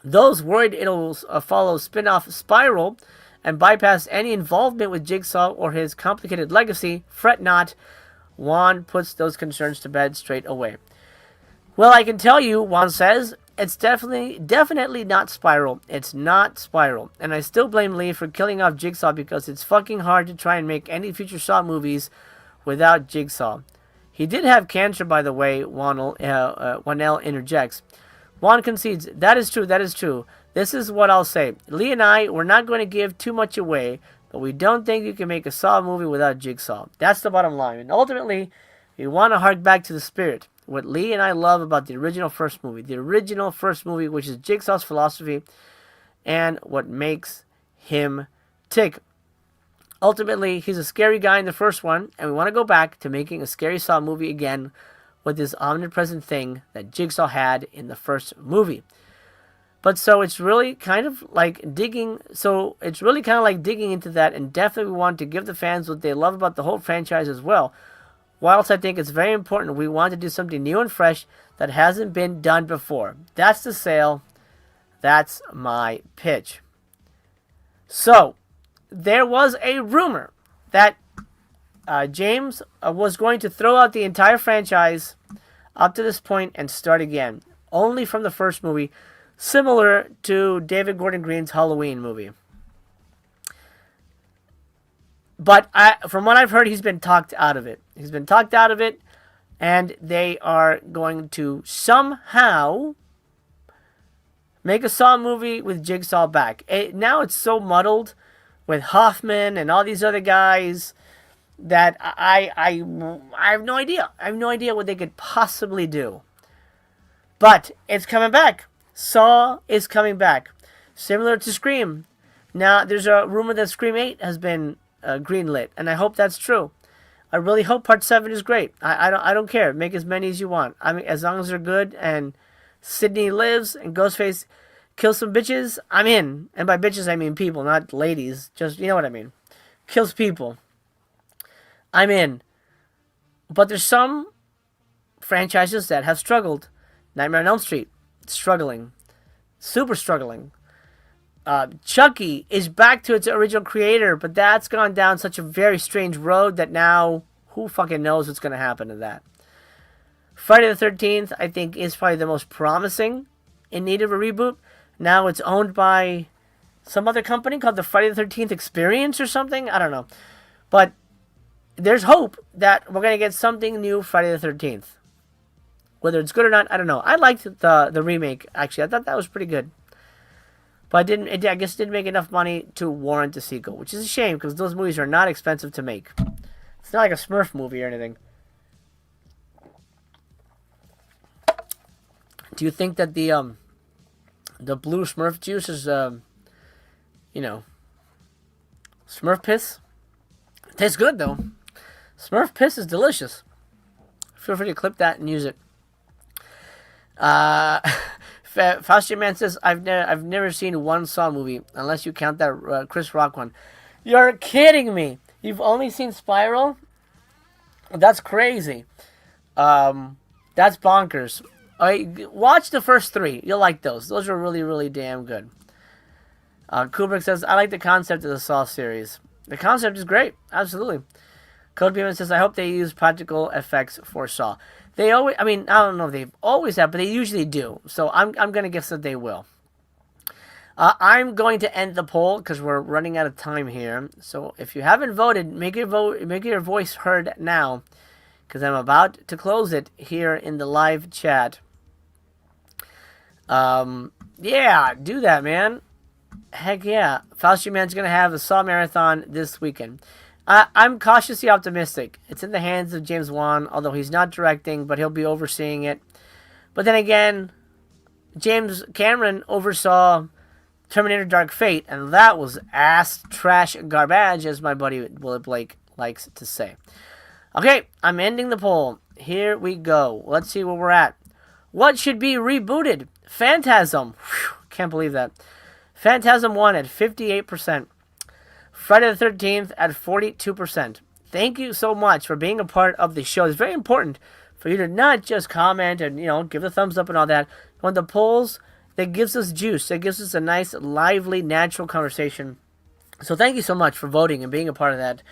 Those worried it'll follow spin-off Spiral and bypass any involvement with Jigsaw or his complicated legacy. Fret not. Wan puts those concerns to bed straight away. Well, I can tell you, Wan says, it's definitely not Spiral. It's not Spiral. And I still blame Lee for killing off Jigsaw because it's fucking hard to try and make any future Saw movies without Jigsaw. He did have cancer, by the way, Wanell interjects. Wan concedes, that is true, that is true. This is what I'll say. Lee and I, we're not going to give too much away, but we don't think you can make a Saw movie without Jigsaw. That's the bottom line. And ultimately, we want to hark back to the spirit. What Lee and I love about the original first movie, which is Jigsaw's philosophy, and what makes him tick. Ultimately, he's a scary guy in the first one, and we want to go back to making a scary Saw movie again with this omnipresent thing that Jigsaw had in the first movie. But so it's really kind of like digging into that, and definitely we want to give the fans what they love about the whole franchise as well. Whilst I think it's very important, we want to do something new and fresh that hasn't been done before. That's the sale. That's my pitch. So, there was a rumor that James was going to throw out the entire franchise up to this point and start again. Only from the first movie, similar to David Gordon Green's Halloween movie. But from what I've heard, he's been talked out of it. And they are going to somehow make a Saw movie with Jigsaw back. Now it's so muddled with Hoffman and all these other guys that I have no idea. I have no idea what they could possibly do. But it's coming back. Saw is coming back. Similar to Scream. Now, there's a rumor that Scream 8 has been greenlit, and I hope that's true. I really hope Part 7 is great. I don't care. Make as many as you want. I mean, as long as they're good and Sydney lives and Ghostface kills some bitches, I'm in. And by bitches, I mean people, not ladies. Just, you know what I mean. Kills people. I'm in. But there's some franchises that have struggled. Nightmare on Elm Street, struggling. Super struggling. Chucky is back to its original creator, but that's gone down such a very strange road that now, who fucking knows what's going to happen to that. Friday the 13th, I think, is probably the most promising in need of a reboot. Now it's owned by some other company called the Friday the 13th Experience or something. I don't know. But there's hope that we're going to get something new Friday the 13th. Whether it's good or not, I don't know. I liked the remake, actually. I thought that was pretty good. But I guess it didn't make enough money to warrant a sequel, which is a shame because those movies are not expensive to make. It's not like a Smurf movie or anything. Do you think that the blue Smurf juice is, Smurf piss? It tastes good though. Smurf piss is delicious. Feel free to clip that and use it. Faustian Man says, I've never seen one Saw movie, unless you count that Chris Rock one. You're kidding me. You've only seen Spiral? That's crazy. That's bonkers. Watch the first 3. You'll like those. Those are really, really damn good. Kubrick says, I like the concept of the Saw series. The concept is great. Absolutely. Code Beeman says, I hope they use practical effects for Saw. They always, I don't know if they've always have, but they usually do. So I'm going to guess that they will. I'm going to end the poll because we're running out of time here. So if you haven't voted, make your voice heard now, because I'm about to close it here in the live chat. Yeah, do that, man. Heck yeah. Fauci Man's going to have a Saw marathon this weekend. I'm cautiously optimistic. It's in the hands of James Wan, although he's not directing, but he'll be overseeing it. But then again, James Cameron oversaw Terminator Dark Fate, and that was ass trash garbage, as my buddy Willett Blake likes to say. Okay, I'm ending the poll. Here we go. Let's see where we're at. What should be rebooted? Phantasm. Whew, can't believe that. Phantasm won at 58%. Friday the 13th at 42%. Thank you so much for being a part of the show. It's very important for you to not just comment and, give the thumbs up and all that. On the polls, that gives us juice. That gives us a nice, lively, natural conversation. So thank you so much for voting and being a part of that.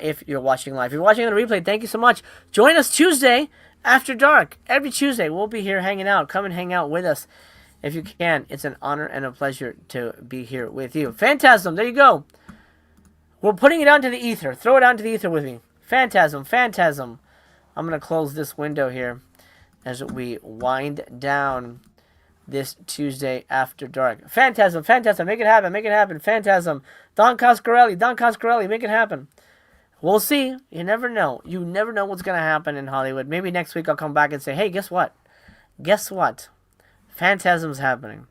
If you're watching live, if you're watching on a replay, thank you so much. Join us Tuesday after dark. Every Tuesday, we'll be here hanging out. Come and hang out with us if you can. It's an honor and a pleasure to be here with you. Phantasm, there you go. We're putting it out into the ether. Throw it out into the ether with me. Phantasm, Phantasm. I'm going to close this window here as we wind down this Tuesday after dark. Phantasm, Phantasm, make it happen, make it happen. Phantasm, Don Coscarelli, make it happen. We'll see. You never know. You never know what's going to happen in Hollywood. Maybe next week I'll come back and say, hey, guess what? Guess what? Phantasm's happening.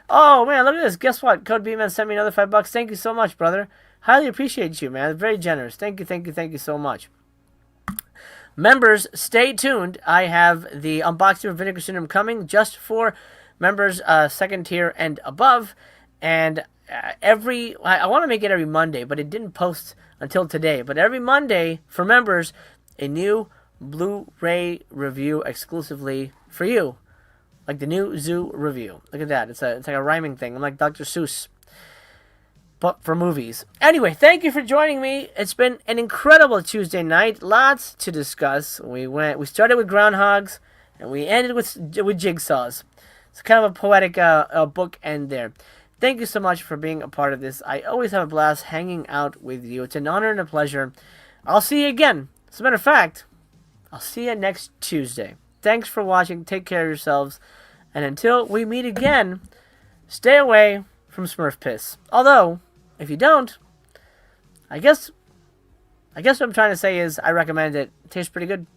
Oh, man, look at this. Guess what? Code B-Man sent me another $5. Thank you so much, brother. Highly appreciate you, man. Very generous. Thank you so much. Members, stay tuned. I have the unboxing of Vinegar Syndrome coming just for members second tier and above. And I want to make it every Monday, but it didn't post until today. But every Monday for members, a new Blu-ray review exclusively for you. Like the new Zoo review. Look at that. It's like a rhyming thing. I'm like Dr. Seuss, but for movies. Anyway, thank you for joining me. It's been an incredible Tuesday night. Lots to discuss. We started with groundhogs, and we ended with jigsaws. It's kind of a poetic book end there. Thank you so much for being a part of this. I always have a blast hanging out with you. It's an honor and a pleasure. I'll see you again. As a matter of fact, I'll see you next Tuesday. Thanks for watching. Take care of yourselves. And until we meet again, stay away from Smurf piss. Although, if you don't, I guess what I'm trying to say is I recommend it. It tastes pretty good.